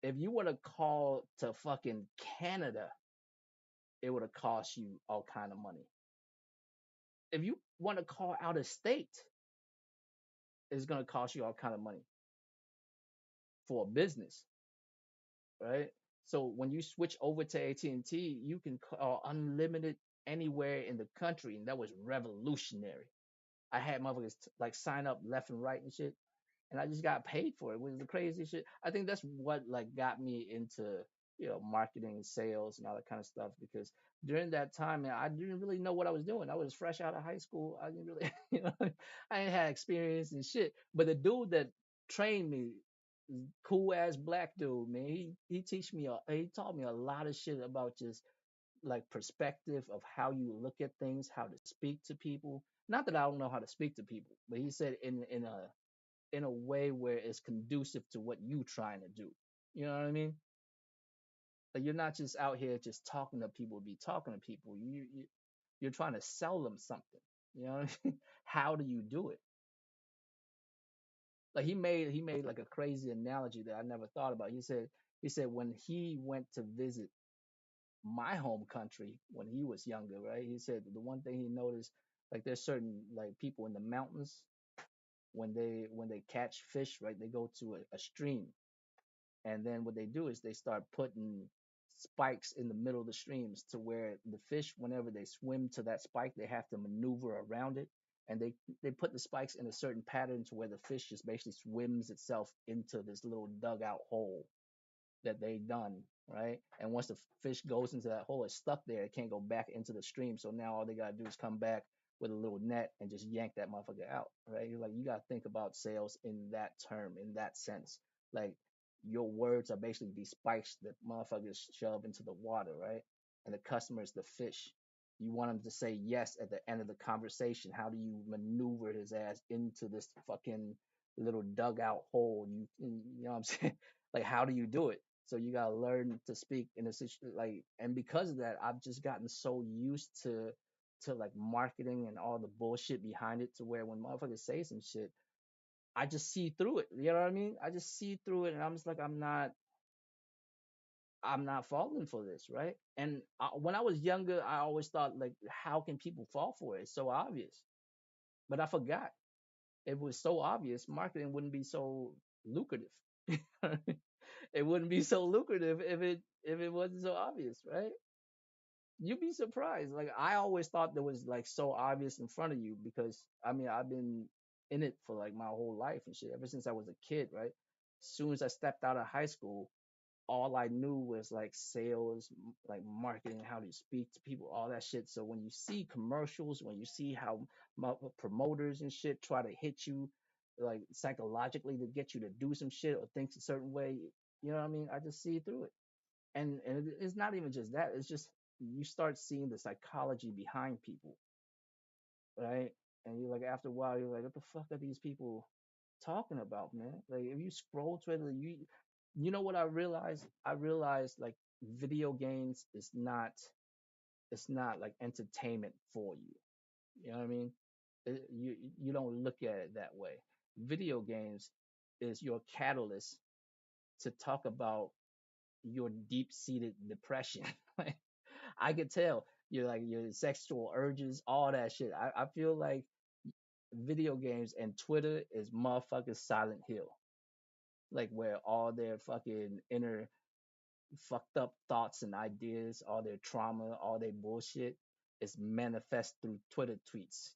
[SPEAKER 1] if you would have called to fucking Canada, it would have cost you all kind of money. If you want to call out of state, it's gonna cost you all kind of money for a business, right? So when you switch over to AT&T, you can call unlimited anywhere in the country, and that was revolutionary. I had motherfuckers like sign up left and right and shit, and I just got paid for it. It was the craziest shit. I think that's what like got me into marketing and sales and all that kind of stuff because during that time, man, I didn't really know what I was doing. I was fresh out of high school. I didn't really, I ain't had experience and shit. But the dude that trained me, cool ass black dude, man, he taught me a lot of shit about just like perspective of how you look at things, how to speak to people. Not that I don't know how to speak to people, but he said in a way where it's conducive to what you trying to do. You know what I mean? Like you're not just out here just talking to people to be talking to people. You're trying to sell them something. You know what I mean? How do you do it? Like he made like a crazy analogy that I never thought about. He said when he went to visit my home country when he was younger, right? He said the one thing he noticed, like there's certain like people in the mountains when they catch fish, right? They go to a stream, and then what they do is they start putting spikes in the middle of the streams to where the fish, whenever they swim to that spike, they have to maneuver around it, and they put the spikes in a certain pattern to where the fish just basically swims itself into this little dugout hole that they done, right? And once the fish goes into that hole, it's stuck there. It can't go back into the stream. So now all they gotta do is come back with a little net and just yank that motherfucker out, right? You're like you gotta think about sales in that term, in that sense. Like your words are basically these spikes that motherfuckers shove into the water, right? And the customer is the fish. You want him to say yes at the end of the conversation. How do you maneuver his ass into this fucking little dugout hole? You know what I'm saying? Like, how do you do it? So you gotta learn to speak in a situation like, and because of that, I've just gotten so used to like marketing and all the bullshit behind it to where when motherfuckers say some shit, I just see through it. You know what I mean? I just see through it, and I'm just like, I'm not falling for this, right? And when I was younger, I always thought like, how can people fall for it? It's so obvious, but I forgot. If it was so obvious, marketing wouldn't be so lucrative. It wouldn't be so lucrative if it wasn't so obvious, right? You'd be surprised. Like I always thought that was like so obvious in front of you because I mean I've been in it for like my whole life and shit ever since I was a kid, right? As soon as I stepped out of high school, all I knew was like sales, like marketing, how to speak to people, all that shit. So when you see commercials, when you see how promoters and shit try to hit you, like psychologically to get you to do some shit or think a certain way, you know what I mean? I just see through it. And it's not even just that. It's just you start seeing the psychology behind people, right? And you're like, after a while, you're like, what the fuck are these people talking about, man? Like, if you scroll Twitter, you know what I realized? I realized like video games is not, it's not like entertainment for you. You know what I mean? You don't look at it that way. Video games is your catalyst to talk about your deep-seated depression. Like, I could tell you're like your sexual urges, all that shit. I feel like video games and Twitter is motherfucking Silent Hill. Like where all their fucking inner fucked up thoughts and ideas, all their trauma, all their bullshit is manifest through Twitter tweets.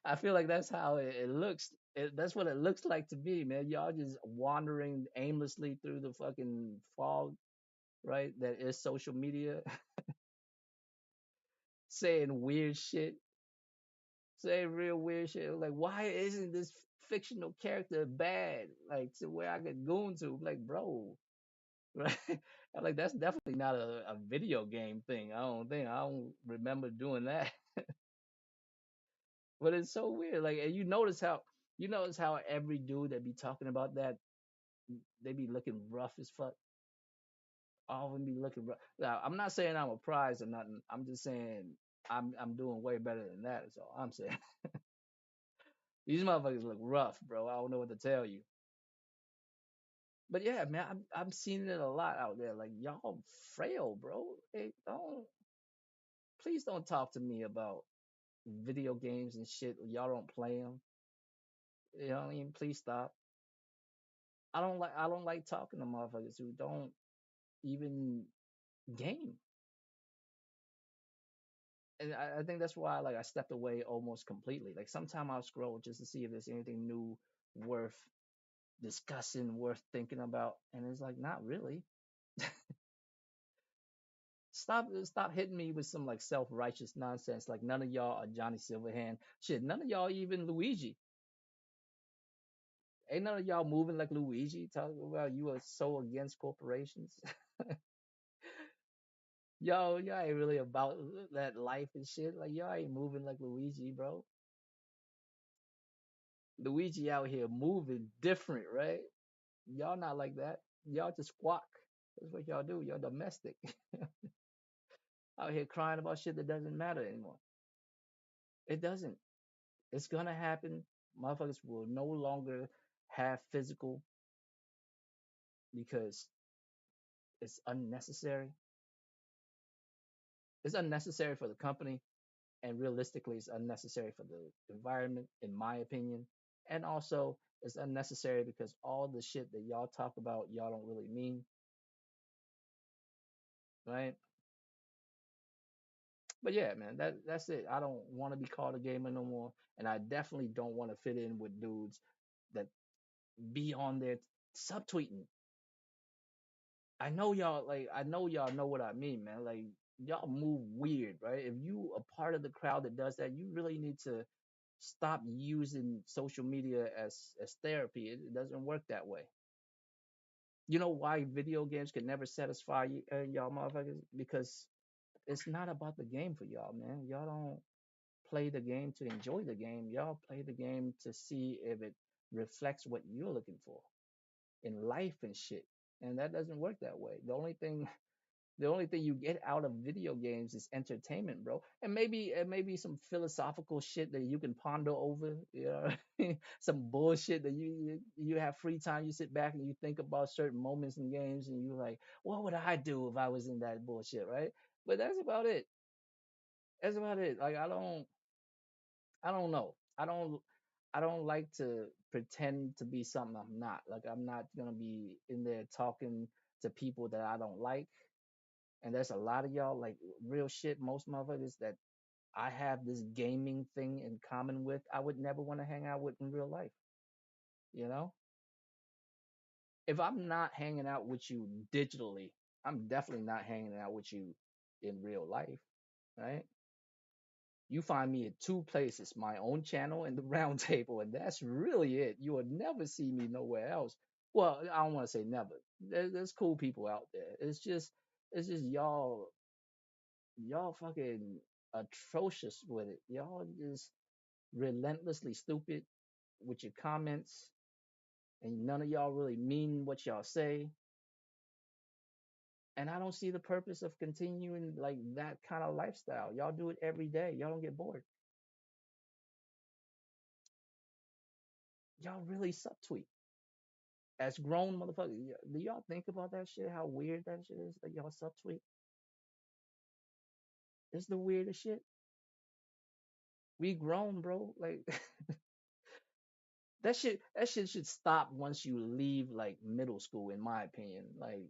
[SPEAKER 1] I feel like that's how it looks. That's what it looks like to me, man. Y'all just wandering aimlessly through the fucking fog, right? That is social media, saying weird shit, saying real weird shit. Like, why isn't this fictional character bad? Like, to where I could go into, like, bro, right? I'm like, that's definitely not a video game thing. I don't remember doing that. But it's so weird. Like, and you notice how every dude that be talking about that, they be looking rough as fuck. All of them be looking rough. Now, I'm not saying I'm a prize or nothing. I'm just saying I'm doing way better than that. Is all I'm saying. These motherfuckers look rough, bro. I don't know what to tell you. But yeah, man, I'm seeing it a lot out there. Like y'all frail, bro. Hey, please don't talk to me about video games and shit. Y'all don't play them. You know what I mean? Please stop. I don't like talking to motherfuckers who don't even game. And I think that's why like I stepped away almost completely. Like sometime I'll scroll just to see if there's anything new worth discussing, worth thinking about, and it's like not really. Stop hitting me with some like self-righteous nonsense. Like none of y'all are Johnny Silverhand. Shit, none of y'all even Luigi. Ain't none of y'all moving like Luigi. Talking about you are so against corporations. Y'all ain't really about that life and shit. Like y'all ain't moving like Luigi, bro. Luigi out here moving different, right? Y'all not like that. Y'all just squawk. That's what y'all do. Y'all domestic. Out here crying about shit that doesn't matter anymore. It doesn't. It's gonna happen. Motherfuckers will no longer have physical because it's unnecessary. It's unnecessary for the company, and realistically, it's unnecessary for the environment, in my opinion. And also, it's unnecessary because all the shit that y'all talk about, y'all don't really mean, right? But yeah, man, that's it. I don't want to be called a gamer no more, and I definitely don't want to fit in with dudes that be on there subtweeting. I know y'all know what I mean, man. Like y'all move weird, right? If you a part of the crowd that does that, you really need to stop using social media as therapy. It doesn't work that way. You know why video games can never satisfy you, y'all motherfuckers? Because it's not about the game for y'all, man. Y'all don't play the game to enjoy the game. Y'all play the game to see if it reflects what you're looking for in life and shit. And that doesn't work that way. The only thing you get out of video games is entertainment, bro. And maybe some philosophical shit that you can ponder over, you know, some bullshit that you have free time, you sit back and you think about certain moments in games and you're like, what would I do if I was in that bullshit, right? But that's about it. That's about it. Like I don't know. I don't like to pretend to be something I'm not. Like I'm not gonna be in there talking to people that I don't like. And there's a lot of y'all like real shit, most motherfuckers that I have this gaming thing in common with. I would never want to hang out with in real life. You know? If I'm not hanging out with you digitally, I'm definitely not hanging out with you in real life. Right? You find me at two places, my own channel and the round table, and that's really it. You will never see me nowhere else. Well, I don't want to say never. There's cool people out there. It's just y'all fucking atrocious with it. Y'all just relentlessly stupid with your comments, and none of y'all really mean what y'all say. And I don't see the purpose of continuing like that kind of lifestyle. Y'all do it every day. Y'all don't get bored. Y'all really subtweet as grown motherfuckers. Do y'all think about that shit? How weird that shit is that y'all subtweet? It's the weirdest shit. We grown, bro. Like that shit should stop once you leave like middle school, in my opinion. Like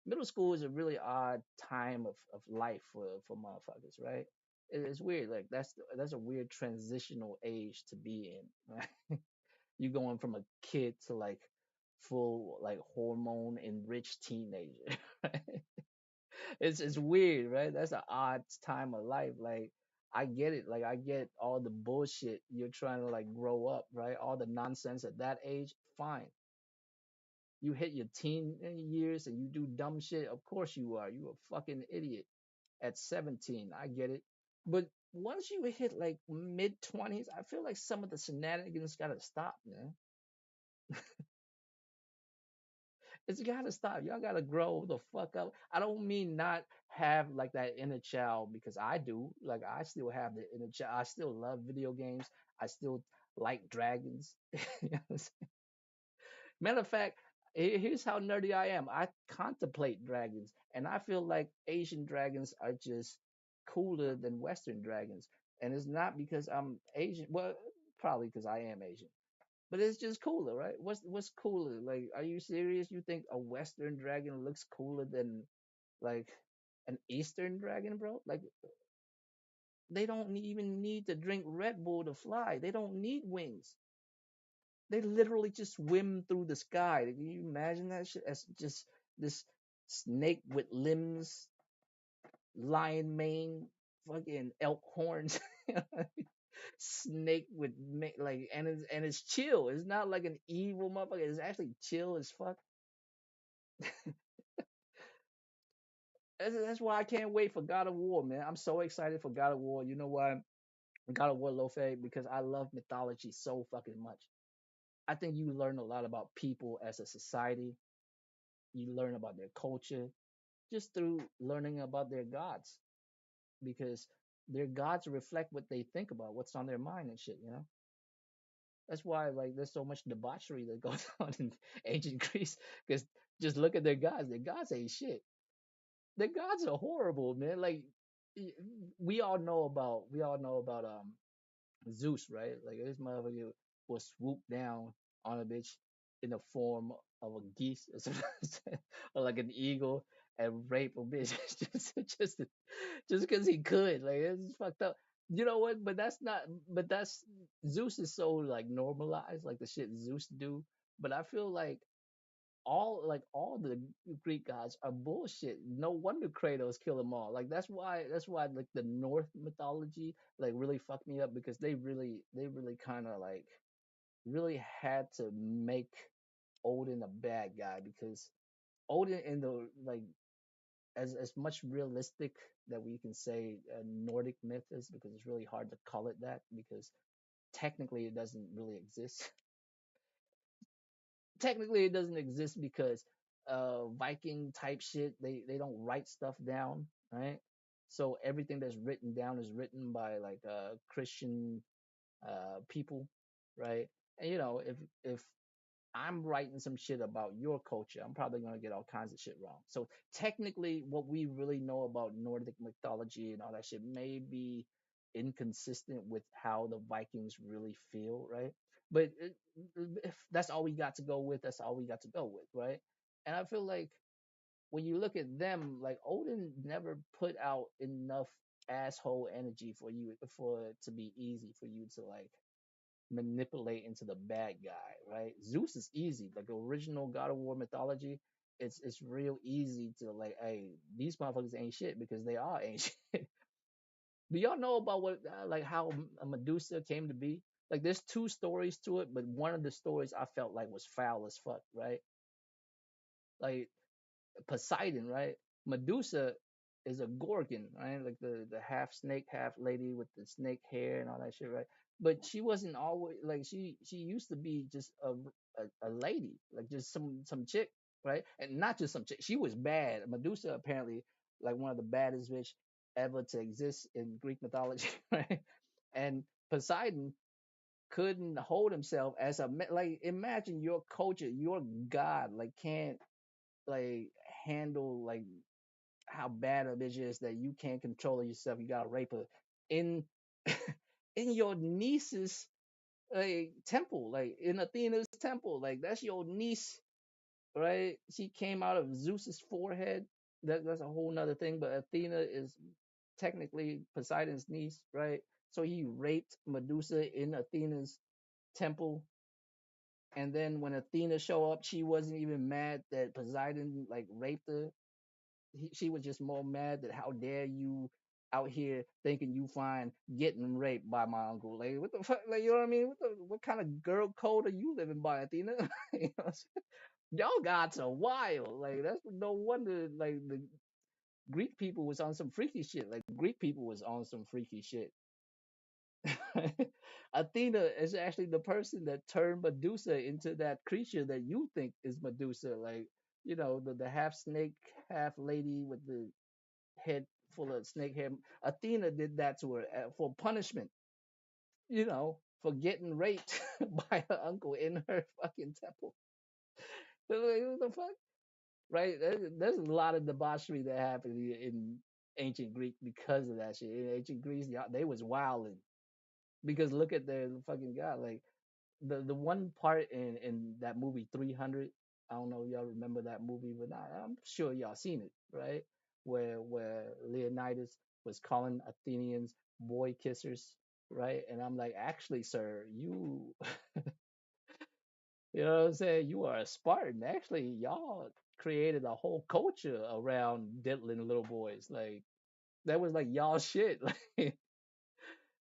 [SPEAKER 1] middle school is a really odd time of life for motherfuckers, right? It's weird. Like that's a weird transitional age to be in. Right? You going from a kid to like full like hormone enriched teenager. Right? It's weird, right? That's an odd time of life. Like I get it. Like I get all the bullshit you're trying to like grow up, right? All the nonsense at that age, fine. You hit your teen years and you do dumb shit. Of course you are. You a fucking idiot at 17. I get it. But once you hit like mid 20s, I feel like some of the shenanigans gotta stop, man. It's gotta stop. Y'all gotta grow the fuck up. I don't mean not have like that inner child because I do. Like I still have the inner child. I still love video games. I still like dragons. You know what I'm saying? Matter of fact, here's how nerdy I am. I contemplate dragons, and I feel like Asian dragons are just cooler than Western dragons. And it's not because I'm Asian. Well, probably because I am Asian. But it's just cooler, right? What's cooler? Like, are you serious? You think a Western dragon looks cooler than like an Eastern dragon, bro? Like, they don't even need to drink Red Bull to fly. They don't need wings. They literally just swim through the sky. Can you imagine that shit? As just this snake with limbs, lion mane, fucking elk horns, snake with like, and it's chill. It's not like an evil motherfucker. It's actually chill as fuck. That's why I can't wait for God of War, man. I'm so excited for God of War. You know why? God of War Lofe, because I love mythology so fucking much. I think you learn a lot about people as a society. You learn about their culture just through learning about their gods, because their gods reflect what they think about, what's on their mind and shit. That's why like there's so much debauchery that goes on in ancient Greece, because just look at their gods. Their gods ain't shit. Their gods are horrible, man. Like, we all know about Zeus, right? Like, this motherfucker will swoop down on a bitch in the form of a geese or something, or like an eagle, and rape a bitch just just because he could. Like, it's fucked up. You know what? But that's not. But that's Zeus is so like normalized, like the shit Zeus do. But I feel like all the Greek gods are bullshit. No wonder Kratos killed them all. Like, that's why like the North mythology like really fucked me up, because they really kind of like really had to make Odin a bad guy, because Odin in the like as much realistic that we can say a Nordic myth is, because it's really hard to call it that, because technically it doesn't really exist. Technically it doesn't exist because Viking type shit, they don't write stuff down, right? So everything that's written down is written by like Christian people, right? And if I'm writing some shit about your culture, I'm probably gonna get all kinds of shit wrong. So technically, what we really know about Nordic mythology and all that shit may be inconsistent with how the Vikings really feel, right? But if that's all we got to go with, that's all we got to go with, right? And I feel like when you look at them, like Odin never put out enough asshole energy for you for it to be easy for you to like manipulate into the bad guy, right? Zeus is easy, like original God of War mythology. It's real easy to like, hey, these motherfuckers ain't shit because they are ain't shit. Do y'all know about what like how Medusa came to be? Like, there's two stories to it, but one of the stories I felt like was foul as fuck, right? Like, Poseidon, right? Medusa is a Gorgon, right? Like the half snake, half lady with the snake hair and all that shit, right? But she wasn't always like she used to be just a lady, like just some chick, right? And not just some chick. She was bad. Medusa apparently like one of the baddest bitch ever to exist in Greek mythology, right? And Poseidon couldn't hold himself as like, imagine your culture, your god like can't like handle like how bad a bitch is that you can't control yourself. You gotta rape her in in your niece's like temple, like in Athena's temple. Like, that's your niece, right? She came out of Zeus's forehead. That's a whole nother thing. But Athena is technically Poseidon's niece, right? So he raped Medusa in Athena's temple. And then when Athena showed up, she wasn't even mad that Poseidon like raped her. She was just more mad that how dare you out here thinking you fine getting raped by my uncle. Like, what the fuck? Like, you know what I mean? What kind of girl code are you living by, Athena? You know what I'm saying? Y'all gods are wild. Like, that's no wonder like the Greek people was on some freaky shit. Like, Greek people was on some freaky shit. Athena is actually the person that turned Medusa into that creature that you think is Medusa. Like, the half snake, half lady with the head full of snake hair. Athena did that to her for punishment, for getting raped by her uncle in her fucking temple. Like, what the fuck? Right? There's a lot of debauchery that happened in ancient Greek because of that shit. In ancient Greece, they was wilding because look at their fucking god. Like, the one part in that movie 300. I don't know if y'all remember that movie, but I'm sure y'all seen it, right? Where Leonidas was calling Athenians boy kissers, right? And I'm like, actually, sir, you know what I'm saying? You are a Spartan. Actually, y'all created a whole culture around diddling little boys. Like that was like y'all shit.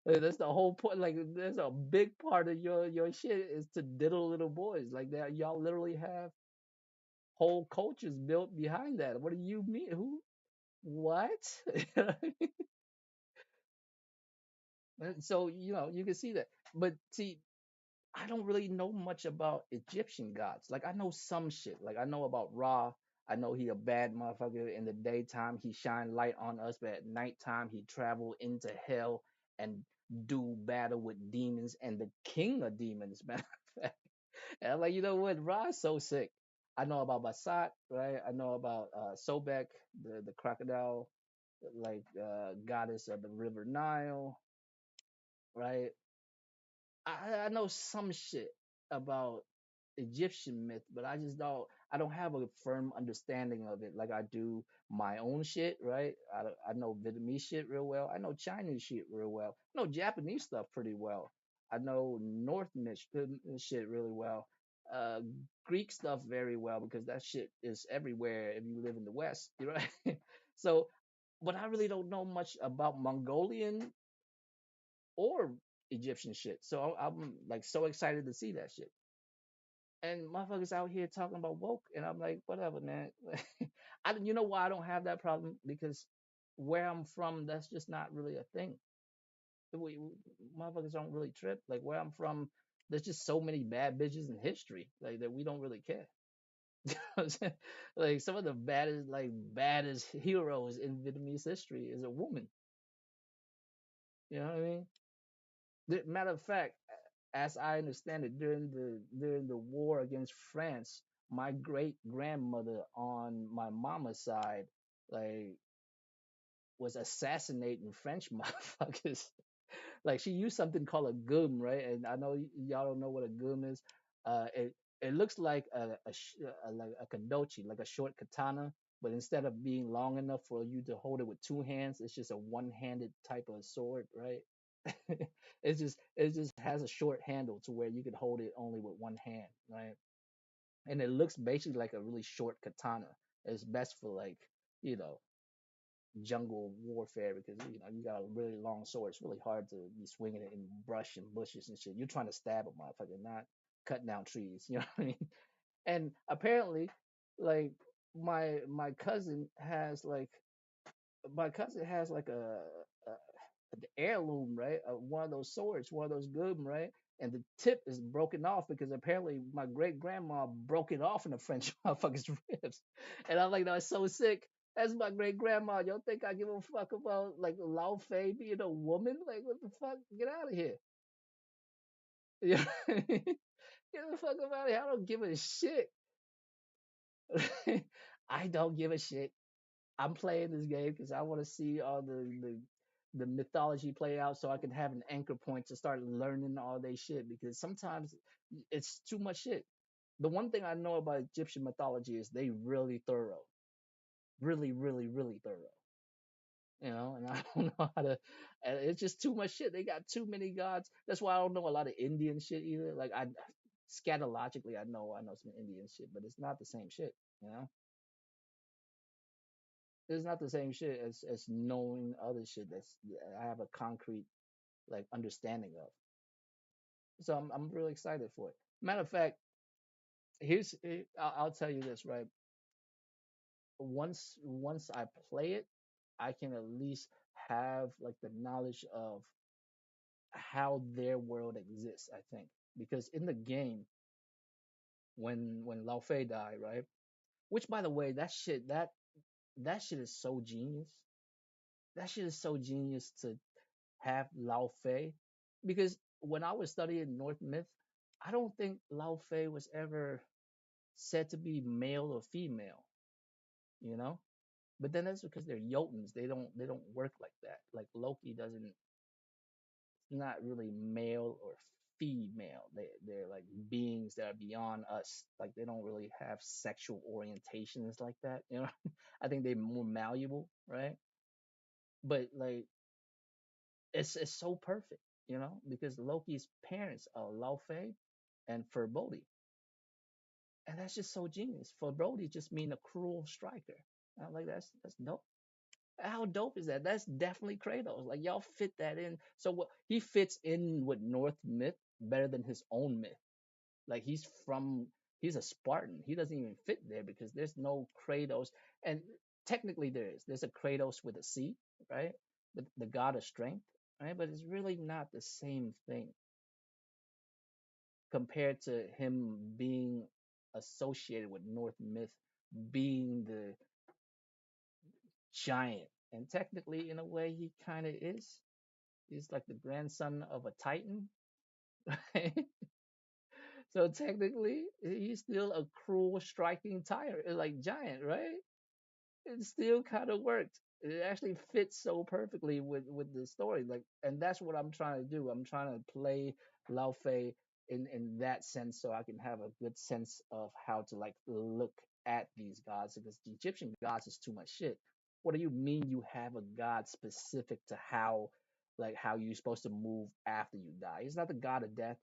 [SPEAKER 1] Like that's the whole point. Like that's a big part of your shit is to diddle little boys. Like that, y'all literally have whole cultures built behind that. What do you mean? Who? What? And so you can see that. But see, I don't really know much about Egyptian gods. Like I know some shit. Like I know about Ra. I know he a bad motherfucker. In the daytime, he shine light on us, but at nighttime, he travel into hell and do battle with demons and the king of demons. Matter of fact. And I'm like, you know what? Ra's so sick. I know about Basat, right? I know about Sobek, the crocodile, like goddess of the river Nile, right? I know some shit about Egyptian myth, but I don't have a firm understanding of it like I do my own shit, right? I know Vietnamese shit real well. I know Chinese shit real well. I know Japanese stuff pretty well. I know shit really well. Uh, Greek stuff very well because that shit is everywhere if you live in the West, you right? So, but I really don't know much about Mongolian or Egyptian shit. So I'm like so excited to see that shit. And motherfuckers out here talking about woke, and I'm like, whatever, man. You know why I don't have that problem? Because where I'm from, that's just not really a thing. Motherfuckers don't really trip. Like where I'm from, there's just so many bad bitches in history, like that we don't really care. You know what I'm saying? Like some of the baddest heroes in Vietnamese history is a woman. You know what I mean? Matter of fact, as I understand it, during the war against France, my great grandmother on my mama's side, like, was assassinating French motherfuckers. Like she used something called a gum, right? And I know y'all don't know what a gum is. It looks like like a kandochi, like a short katana, but instead of being long enough for you to hold it with two hands, it's just a one-handed type of sword, right? It just has a short handle to where you can hold it only with one hand, right? And it looks basically like a really short katana. It's best for like you know jungle warfare because you got a really long sword. It's really hard to be swinging it in brush and bushes and shit. You're trying to stab a motherfucker, not cutting down trees. You know what I mean? And apparently, like my cousin has like a the heirloom, right? One of those swords, one of those good, right? And the tip is broken off because apparently my great grandma broke it off in the French motherfucker's ribs. And I'm like, no, it's so sick. That's my great grandma. Y'all think I give a fuck about like Lao Fei being a woman? Like, what the fuck? Get out of here. Yeah. Get the fuck out of here. I don't give a shit. I don't give a shit. I'm playing this game because I want to see all the mythology play out so I can have an anchor point to start learning all they shit because sometimes it's too much shit. The one thing I know about Egyptian mythology is they really thorough. Really, really, really thorough. And I don't know how to it's just too much shit. They got too many gods. That's why I don't know a lot of Indian shit either. Like I scatologically I know some Indian shit, but it's not the same shit, you know? It's not the same shit as knowing other shit that I have a concrete like understanding of. So I'm really excited for it. Matter of fact, I'll tell you this, right? Once I play it, I can at least have like the knowledge of how their world exists. I think because in the game, when Lao Fei died, right? Which by the way, that shit is so genius. That shit is so genius to have Lao Fei because when I was studying North myth, I don't think Lao Fei was ever said to be male or female, you know? But then that's because they're Jotuns. They don't work like that. Like Loki doesn't not really male or female. They're like beings that are beyond us. Like they don't really have sexual orientations like that. You know, I think they're more malleable, right? But like it's so perfect, you know, because Loki's parents are Laufey and Furbody, and that's just so genius. Furbody just mean a cruel striker. I'm like that's dope. How dope is that? That's definitely Kratos. Like y'all fit that in. So what he fits in with North myth better than his own myth. Like he's a Spartan. He doesn't even fit there because there's no Kratos. And technically there is. There's a Kratos with a C, right? The god of strength, right? But it's really not the same thing compared to him being associated with North myth, being the giant. And technically, in a way, he kind of is. He's like the grandson of a Titan, right? So technically, he's still a cruel, striking tire, like giant, right? It still kind of worked. It actually fits so perfectly with the story, like, and that's what I'm trying to do. I'm trying to play Lao Fei in that sense, so I can have a good sense of how to like look at these gods, because the Egyptian gods is too much shit. What do you mean you have a god specific to how, like, how you're supposed to move after you die? He's not the god of death.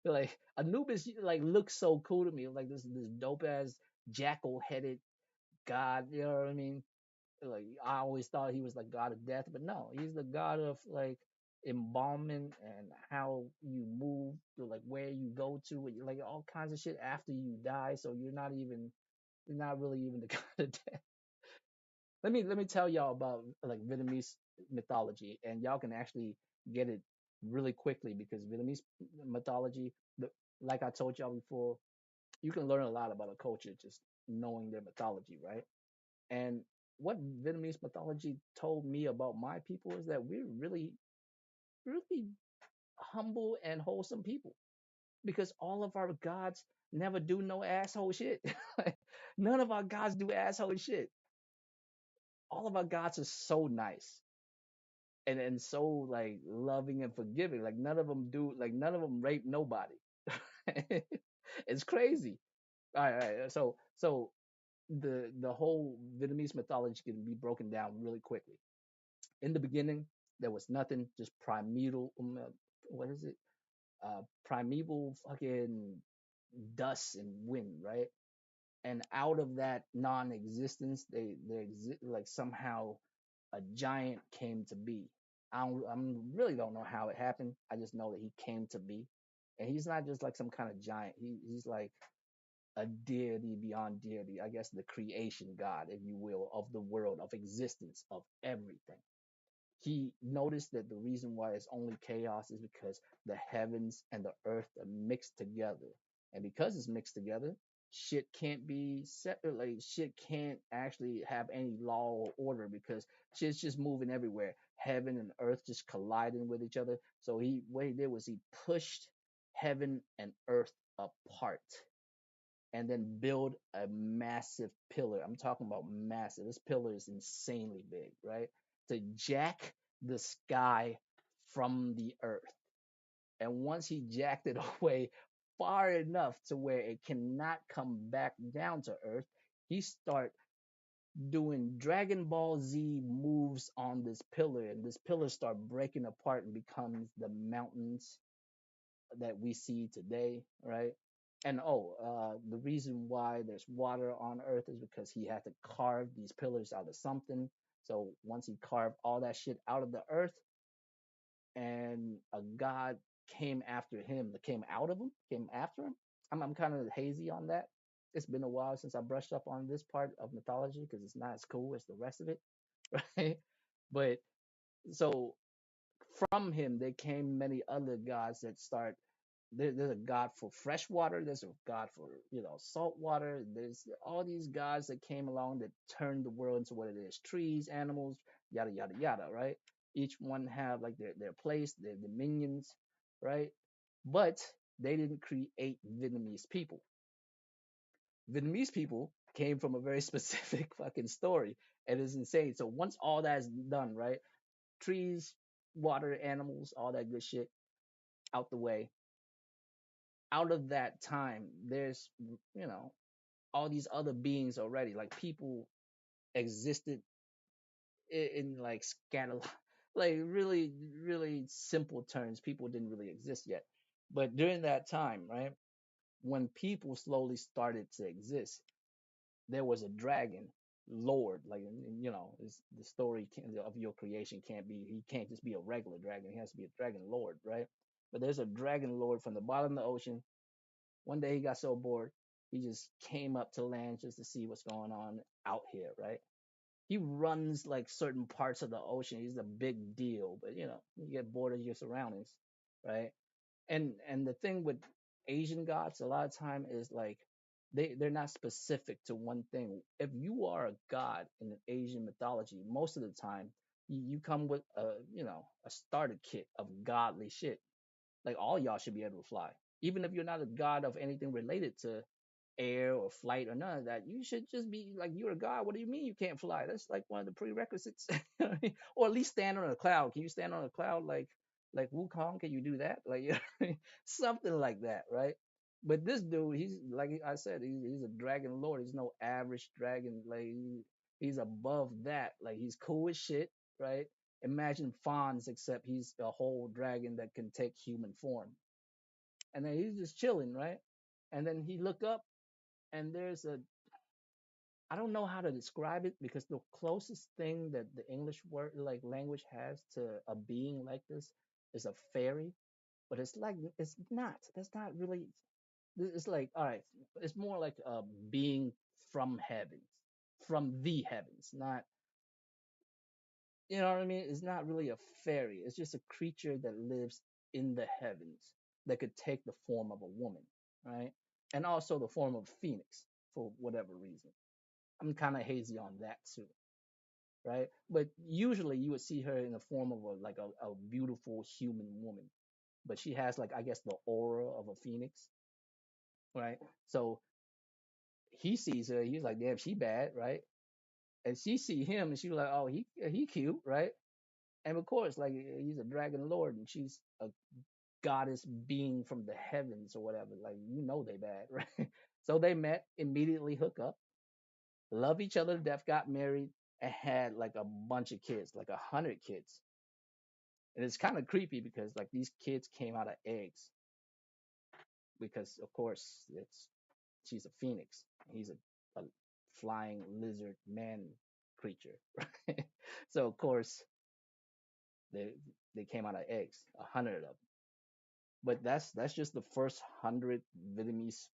[SPEAKER 1] Like Anubis, like looks so cool to me, like this dope ass jackal headed god. You know what I mean? Like I always thought he was like god of death, but no, he's the god of like embalmment and how you move to like where you go to, like all kinds of shit after you die. So you're not really even the god of death. Let me tell y'all about like Vietnamese mythology, and y'all can actually get it really quickly because Vietnamese mythology, like I told y'all before, you can learn a lot about a culture just knowing their mythology, right? And what Vietnamese mythology told me about my people is that we're really, really humble and wholesome people because all of our gods never do no asshole shit. None of our gods do asshole shit. All of our gods are so nice and so like loving and forgiving. Like none of them rape nobody. It's crazy. All right. So the whole Vietnamese mythology can be broken down really quickly. In the beginning, there was nothing, just primeval. What is it? Primeval fucking dust and wind, right? And out of that non-existence, they exist like somehow a giant came to be. I really don't know how it happened. I just know that he came to be, and he's not just like some kind of giant. He's like a deity beyond deity. I guess the creation god, if you will, of the world, of existence, of everything. He noticed that the reason why it's only chaos is because the heavens and the earth are mixed together. And because it's mixed together, shit can't be separate. Like shit can't actually have any law or order because shit's just moving everywhere. Heaven and earth just colliding with each other. So what he did was he pushed heaven and earth apart and then build a massive pillar. I'm talking about massive. This pillar is insanely big, right? To jack the sky from the earth. And once he jacked it away far enough to where it cannot come back down to earth, he start doing Dragon Ball Z moves on this pillar, and this pillar start breaking apart and becomes the mountains that we see today, right? And the reason why there's water on Earth is because he had to carve these pillars out of something. So once he carved all that shit out of the earth, and a god came after him, that came out of him, came after him. I'm kind of hazy on that. It's been a while since I brushed up on this part of mythology because it's not as cool as the rest of it, right? But so from him, there came many other gods that start there's a god for fresh water. There's a god for salt water. There's all these gods that came along that turned the world into what it is: trees, animals, yada yada yada. Right? Each one have like their place, their dominions, right? But they didn't create Vietnamese people. Vietnamese people came from a very specific fucking story, and it's insane. So once all that's done, right? Trees, water, animals, all that good shit. out the way, out of that time, there's, you know, all these other beings already. Like people existed in like scatter, like really, really simple terms. People didn't really exist yet. But during that time, right, when people slowly started to exist, there was a dragon lord. Like, you know, it's, the story of your creation can't be, he can't just be a regular dragon, he has to be a dragon lord, right? But there's a dragon lord from the bottom of the ocean. One day he got so bored, he just came up to land just to see what's going on out here, right? He runs like certain parts of the ocean. He's a big deal, but you know, you get bored of your surroundings, right? And the thing with Asian gods a lot of time is like they're not specific to one thing. If you are a god in an Asian mythology, most of the time you come with a, you know, a starter kit of godly shit. Like all y'all should be able to fly, even if you're not a god of anything related to air or flight or none of that. You should just be like, you're a god. What do you mean you can't fly? That's like one of the prerequisites. Or at least stand on a cloud. Can you stand on a cloud like Wukong? Can you do that? Like, you know, something like that, right? But this dude, he's like I said, he's a dragon lord. He's no average dragon. Like he's above that. Like he's cool as shit, right? Imagine Fonz, except he's a whole dragon that can take human form. And then he's just chilling, right? And then he look up and there's a, I don't know how to describe it because the closest thing that the English word like language has to a being like this is a fairy, but it's like it's not. That's not really. It's like, all right, it's more like a being from heavens, from the heavens, not, you know what I mean? It's not really a fairy. It's just a creature that lives in the heavens that could take the form of a woman, right? And also the form of a phoenix for whatever reason. I'm kind of hazy on that too, right? But usually you would see her in the form of a beautiful human woman, but she has like, I guess, the aura of a phoenix, right? So he sees her, he's like, damn, she bad, right? And she see him, and she was like, oh, he cute, right? And of course, like he's a dragon lord, and she's a goddess being from the heavens or whatever. Like, you know, they bad, right? So they met, immediately hook up, love each other to death, got married, and had like a bunch of kids, like 100 kids. And it's kind of creepy because like these kids came out of eggs because of course it's she's a phoenix. He's a flying lizard man creature, right? So of course they they came out of eggs, 100 of them. But that's just the first 100 Vietnamese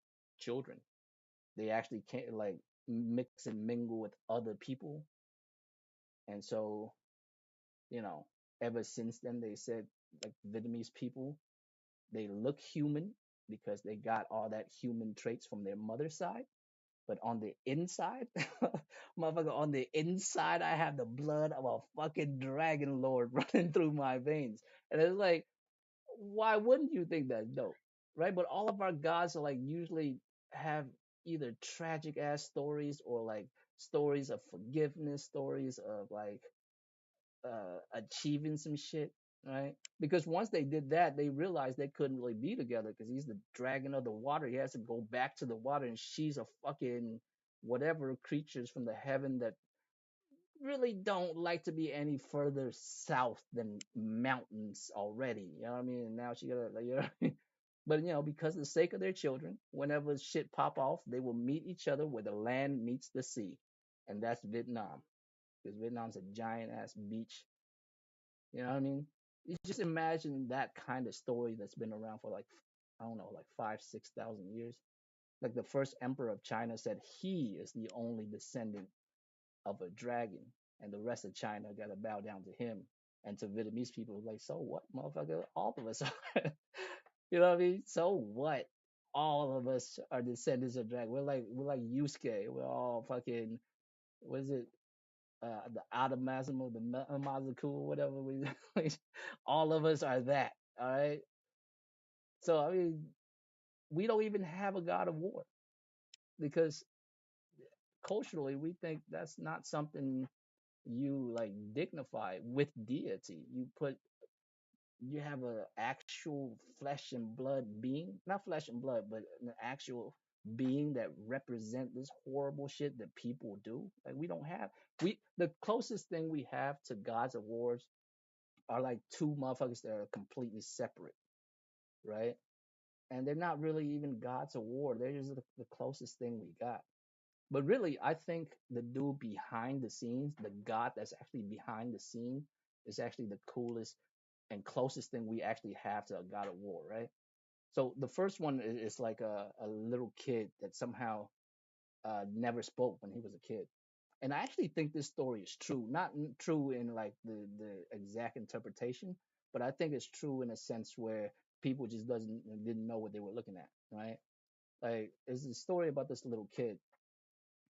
[SPEAKER 1] children. They actually can't like mix and mingle with other people, and so, you know, ever since then they said like Vietnamese people, they look human because they got all that human traits from their mother's side. But on the inside, motherfucker, on the inside, I have the blood of a fucking dragon lord running through my veins. And it's like, why wouldn't you think that's dope? Right? But all of our gods are like usually have either tragic ass stories or like stories of forgiveness, stories of like achieving some shit, right? Because once they did that, they realized they couldn't really be together because he's the dragon of the water. He has to go back to the water, and she's a fucking whatever creatures from the heaven that really don't like to be any further south than mountains already. You know what I mean? And now she gotta, like, you know what I mean? But you know, because of the sake of their children, whenever shit pop off, they will meet each other where the land meets the sea, and that's Vietnam. Because Vietnam's a giant ass beach, you know what I mean? You just imagine that kind of story that's been around for like, I don't know, like 5, 6,000 years. Like the first emperor of China said he is the only descendant of a dragon, and the rest of China got to bow down to him. And to Vietnamese people, like, so what, motherfucker? All of us are. You know what I mean? So what? All of us are descendants of dragon. We're like Yusuke. We're all fucking. What is it? The Adamazimo, the Mazaku, whatever we, all of us are that. All right. So I mean, we don't even have a god of war because culturally we think that's not something you like dignify with deity. You put you have a actual flesh and blood being, not flesh and blood, but an actual being that represent this horrible shit that people do. Like we don't have we the closest thing we have to gods of wars are like two motherfuckers that are completely separate, right? And they're not really even gods of war. They're just the closest thing we got. But really, I think the dude behind the scenes, the god that's actually behind the scene, is actually the coolest and closest thing we actually have to a god of war, right? So the first one is like a little kid that somehow never spoke when he was a kid. And I actually think this story is true, not true in like the exact interpretation, but I think it's true in a sense where people just didn't know what they were looking at, right? Like there's a story about this little kid,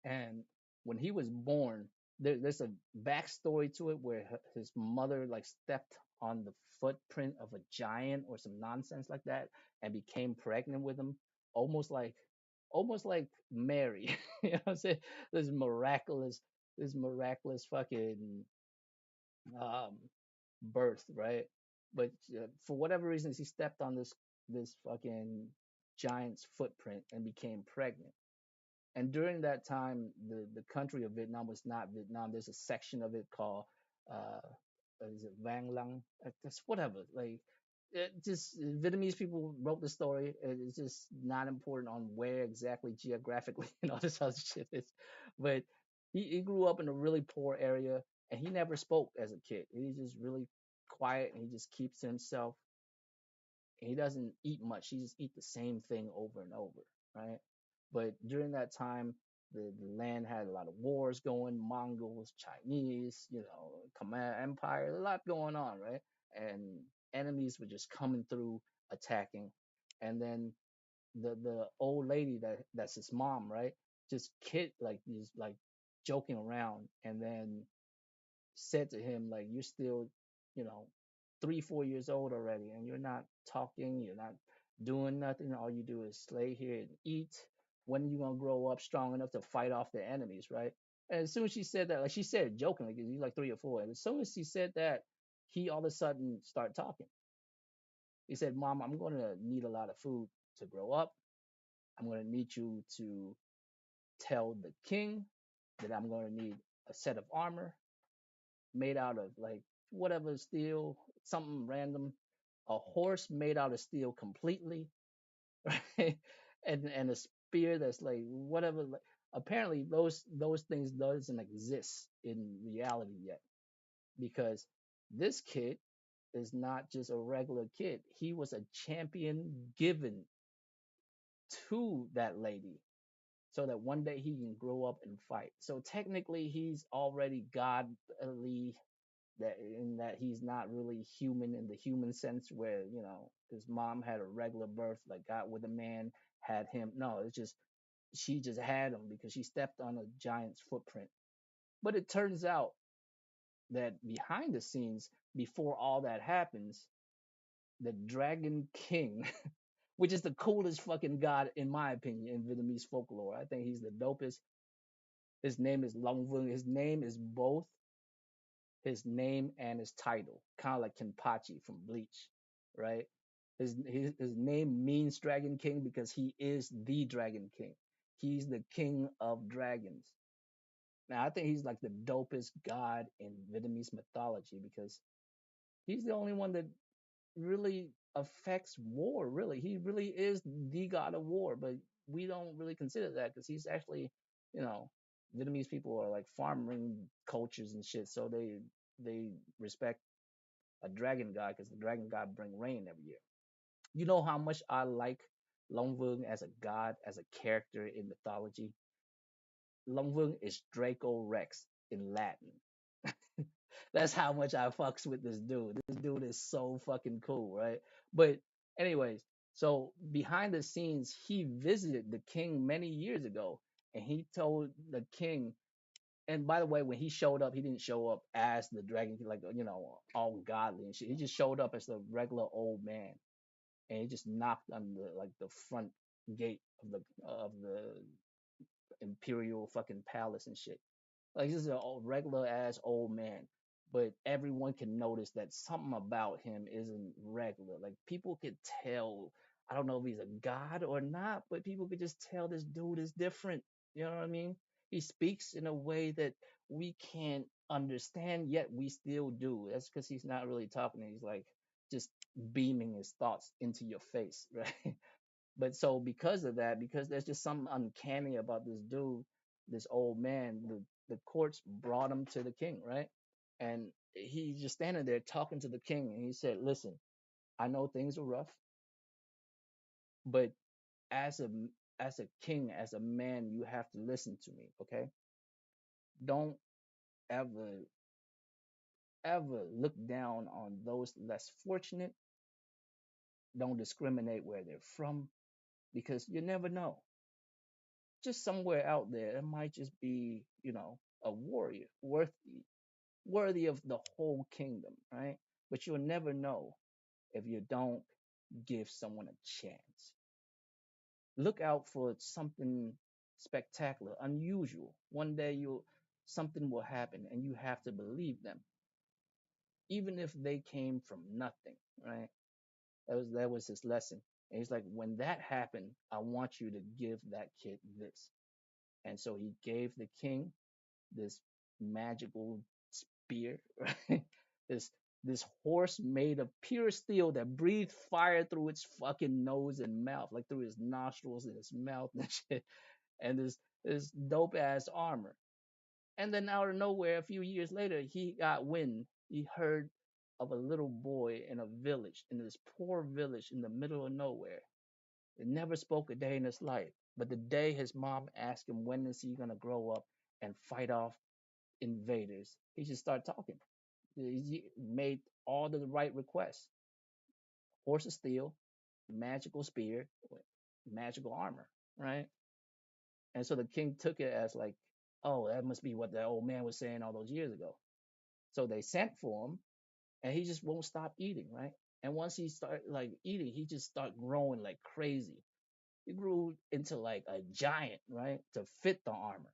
[SPEAKER 1] and when he was born, there's a backstory to it where his mother like stepped on the footprint of a giant or some nonsense like that and became pregnant with him, almost like almost like Mary. You know what I'm saying? This miraculous, this miraculous fucking um birth, right? But for whatever reason, she stepped on this fucking giant's footprint and became pregnant. And during that time, the country of Vietnam was not Vietnam. There's a section of it called uh, is it Vang Lang? That's whatever. Like, it just Vietnamese people wrote the story. It's just not important on where exactly geographically and all this other shit is. But he grew up in a really poor area, and he never spoke as a kid. He's just really quiet, and he just keeps to himself. And he doesn't eat much. He just eat the same thing over and over, right? But during that time, the land had a lot of wars going, Mongols, Chinese, Command Empire, a lot going on, right? And enemies were just coming through, attacking. And then the old lady that's his mom, right? Just kid like these like joking around, and then said to him like, you're still, you know 3 4 years old already, and you're not talking, you're not doing nothing, all you do is lay here and eat. When are you gonna grow up strong enough to fight off the enemies, right? And as soon as she said that, like she said it joking, like he's like 3 or 4, and as soon as she said that, he all of a sudden started talking. He said, Mom, I'm gonna need a lot of food to grow up. I'm gonna need you to tell the king that I'm gonna need a set of armor made out of like whatever steel, something random, a horse made out of steel completely, right? And a spear that's like whatever. Like, apparently, those things doesn't exist in reality yet, because this kid is not just a regular kid. He was a champion given to that lady so that one day he can grow up and fight. So technically, he's already godly, that in that he's not really human in the human sense where his mom had a regular birth, like got with a man, had him. No, it's just she just had him because she stepped on a giant's footprint. But it turns out that behind the scenes, before all that happens, the Dragon King, which is the coolest fucking god in my opinion in Vietnamese folklore, I think he's the dopest. His name is Long Vương. His name is both his name and his title, kind of like Kenpachi from Bleach, right? His name means Dragon King because he is the Dragon King. He's the king of dragons. Now I think he's like the dopest god in Vietnamese mythology because he's the only one that really affects war. Really, he really is the god of war, but we don't really consider that because he's actually, you know, Vietnamese people are like farming cultures and shit, so they respect a dragon god because the dragon god bring rain every year. You know how much I like Long Vương as a god, as a character in mythology. Long Vương is Draco Rex in Latin. That's how much I fucks with this dude. This dude is so fucking cool, right? But anyways, so behind the scenes, he visited the king many years ago, and he told the king. And by the way, when he showed up, he didn't show up as the dragon, like all godly and shit. He just showed up as the regular old man, and he just knocked on the front gate of the imperial fucking palace and shit. Like this is a regular ass old man. but everyone can notice that something about him isn't regular. Like people could tell, I don't know if he's a god or not, but people could just tell this dude is different. You know what I mean? He speaks in a way that we can't understand, yet we still do. That's because he's not really talking. He's like just beaming his thoughts into your face, right? But so because of that, because there's just something uncanny about this dude, this old man, the courts brought him to the king, right? And he's just standing there talking to the king, and he said, "Listen, I know things are rough, but as a as a king, as a man, you have to listen to me, okay? Don't ever ever look down on those less fortunate. Don't discriminate where they're from because you never know. Just somewhere out there, it might just be, a warrior worthy of the whole kingdom, right? But you'll never know if you don't give someone a chance. Look out for something spectacular, unusual. One day you'll something will happen and you have to believe them, even if they came from nothing, right? That was his lesson. And he's like, when that happened, I want you to give that kid this. And so he gave the king this magical spear, right? This this horse made of pure steel that breathed fire through its fucking nose and mouth, like through his nostrils and his mouth and shit. And this dope ass armor. And then out of nowhere, a few years later, he got wind. He heard of a little boy in a village, in this poor village in the middle of nowhere. He never spoke a day in his life. But the day his mom asked him when is he gonna grow up and fight off invaders, he just started talking. He made all the right requests. Horse of steel, magical spear, magical armor, right? And so the king took it as like, oh, that must be what that old man was saying all those years ago. So they sent for him, and he just won't stop eating, right? And once he started like eating, he just started growing like crazy. He grew into like a giant, right, to fit the armor.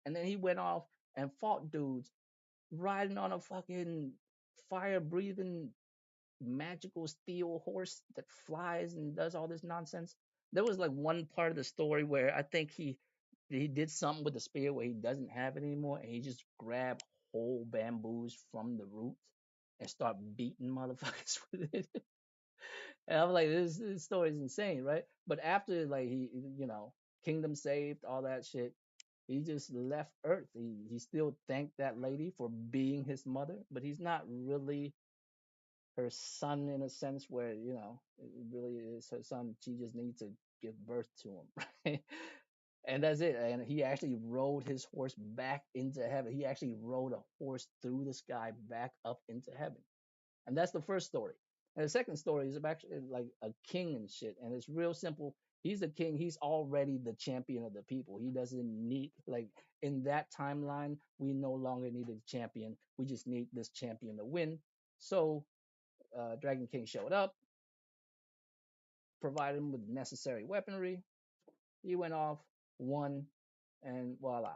[SPEAKER 1] And then he went off and fought dudes riding on a fucking fire breathing magical steel horse that flies and does all this nonsense. There was like one part of the story where I think he did something with the spear where he doesn't have it anymore, and he just grabbed whole bamboos from the roots and start beating motherfuckers with it. And I'm like, this story is insane, right? But after like kingdom saved, all that shit, he just left Earth. He still thanked that lady for being his mother, but he's not really her son in a sense where it really is her son. She just needs to give birth to him, right? And that's it. And he actually rode his horse back into heaven. He actually rode a horse through the sky back up into heaven. And that's the first story. And the second story is actually like a king and shit. And it's real simple. He's a king. He's already the champion of the people. He doesn't need, like, in that timeline, we no longer need a champion. We just need this champion to win. So Dragon King showed up, provided him with the necessary weaponry. He went off, won, and voila.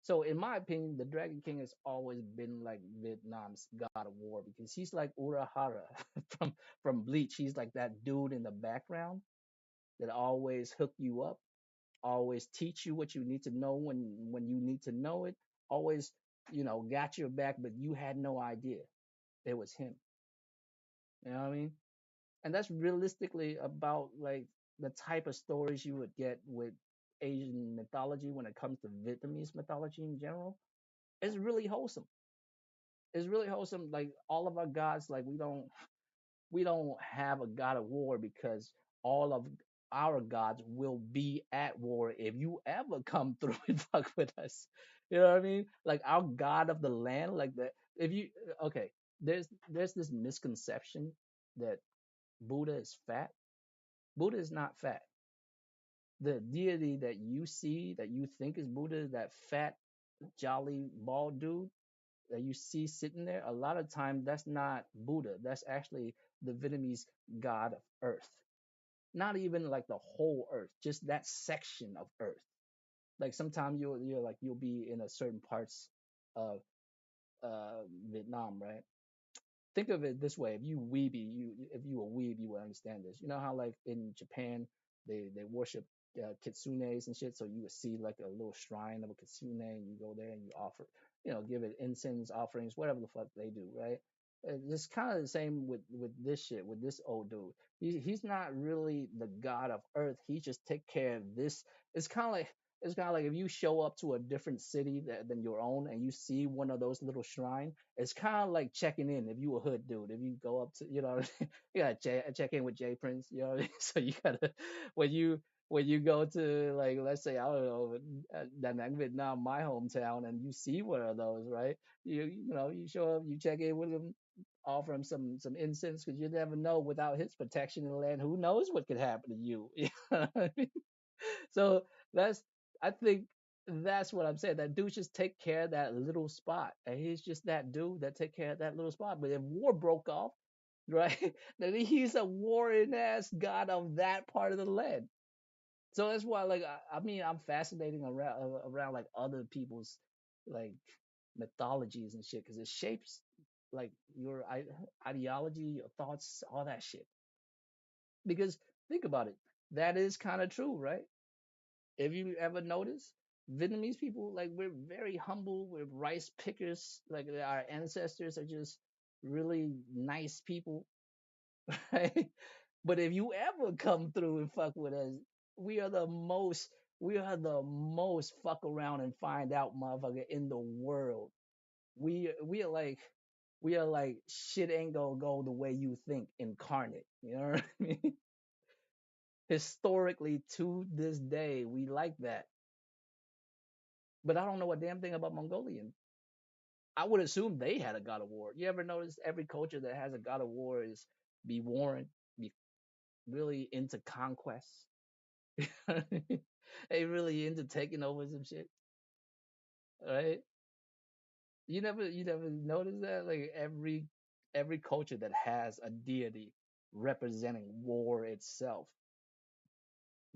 [SPEAKER 1] So in my opinion, the Dragon King has always been like Vietnam's God of War because he's like Urahara from from Bleach. He's like that dude in the background that always hook you up, always teach you what you need to know when you need to know it, always got your back, but you had no idea it was him. You know what I mean? And that's realistically about like the type of stories you would get with Asian mythology when it comes to Vietnamese mythology in general. It's really wholesome. It's really wholesome. Like all of our gods, like we don't have a god of war because all of our gods will be at war if you ever come through and fuck with us. You know what I mean? Like our god of the land, like that. If you okay, there's this misconception that Buddha is fat. Buddha is not fat. The deity that you see that you think is Buddha, that fat, jolly, bald dude that you see sitting there, a lot of times that's not Buddha. That's actually the Vietnamese god of earth. Not even like the whole earth, just that section of earth. Like sometimes you'll be in a certain parts of Vietnam, right? Think of it this way: if you a weeb, you will understand this. You know how like in Japan they worship kitsunes and shit, so you would see like a little shrine of a kitsune, and you go there and you offer, give it incense offerings, whatever the fuck they do, right? It's kind of the same with this shit, with this old dude. He's not really the god of Earth. He just take care of this. It's kind of like it's kind of like if you show up to a different city than your own and you see one of those little shrine, it's kind of like checking in if you a hood dude. If you go up to, you gotta check in with Jay Prince, you know what I mean? So you gotta, when you, when you go to like, let's say, I don't know, Da Nang, Vietnam, my hometown, and you see one of those, right? You show up, you check in with him, offer him some incense, because you never know without his protection in the land, who knows what could happen to you. You know what I mean? So that's I think that's what I'm saying. That dude just take care of that little spot, and he's just that dude that take care of that little spot. But if war broke off, right, then he's a warring ass god of that part of the land. So that's why, like, I mean, I'm fascinating around like other people's like mythologies and shit because it shapes like your ideology, your thoughts, all that shit. Because think about it, that is kind of true, right? If you ever notice, Vietnamese people, like, we're very humble. We're rice pickers. Like, our ancestors are just really nice people, right? But if you ever come through and fuck with us, we are the most, we are the most fuck around and find out motherfucker in the world. We are like, we are like shit ain't gonna go the way you think incarnate. You know what I mean? Historically, to this day, we like that. But I don't know a damn thing about Mongolian. I would assume they had a god of war. You ever notice every culture that has a god of war is be warring, be really into conquest. They really into taking over some shit, right? You never notice that, like, every culture that has a deity representing war itself,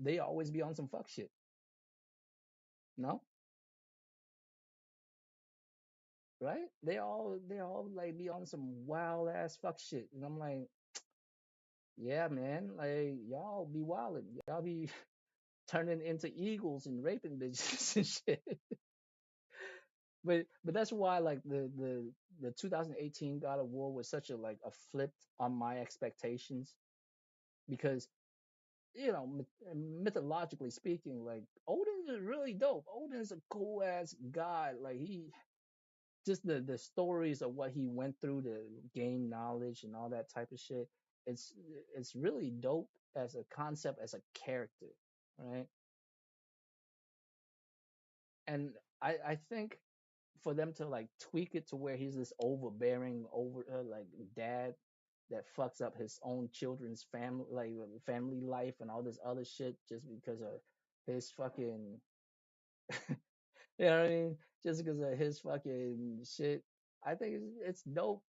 [SPEAKER 1] they always be on some fuck shit. No, right? They all like be on some wild ass fuck shit, and I'm like, yeah, man, like, y'all be wildin'. Y'all be turning into eagles and raping bitches and shit. But that's why, like, the 2018 God of War was such a, like, a flip on my expectations, because mythologically speaking, like, Odin is really dope. Odin's a cool ass god. Like, he just the stories of what he went through to gain knowledge and all that type of shit. It's it's really dope as a concept, as a character, right? And I think for them to like tweak it to where he's this overbearing over like dad that fucks up his own children's family, like, family life and all this other shit, just because of his fucking you know what I mean, just because of his fucking shit. I think it's dope,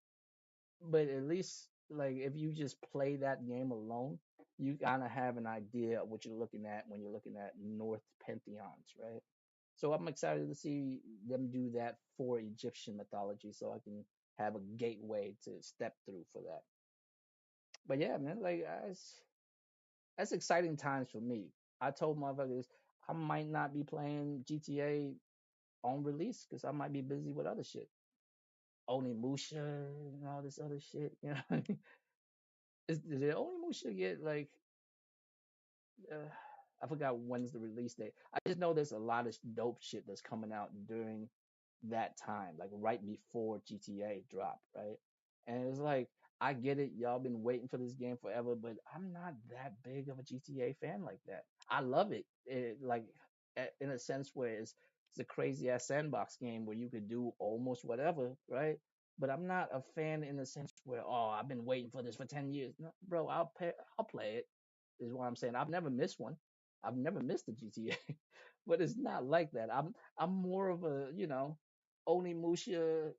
[SPEAKER 1] but at least, like, if you just play that game alone, you kind of have an idea of what you're looking at when you're looking at North pantheons, right? So I'm excited to see them do that for Egyptian mythology, so I can have a gateway to step through for that. But yeah, man, like, that's exciting times for me. I told motherfuckers I might not be playing GTA on release because I might be busy with other shit, Onimusha and all this other shit. You know, did Onimusha get like uh, I forgot when's the release date. I just know there's a lot of dope shit that's coming out during that time, like right before GTA dropped, right? And it's like, I get it, y'all been waiting for this game forever, but I'm not that big of a GTA fan like that. I love it, like, in a sense where it's a crazy ass sandbox game where you could do almost whatever, right? But I'm not a fan in the sense where, oh, I've been waiting for this for 10 years. No, bro, I'll play it. Is what I'm saying. I've never missed one. I've never missed a GTA, but it's not like that. I'm more of a, Onimusha,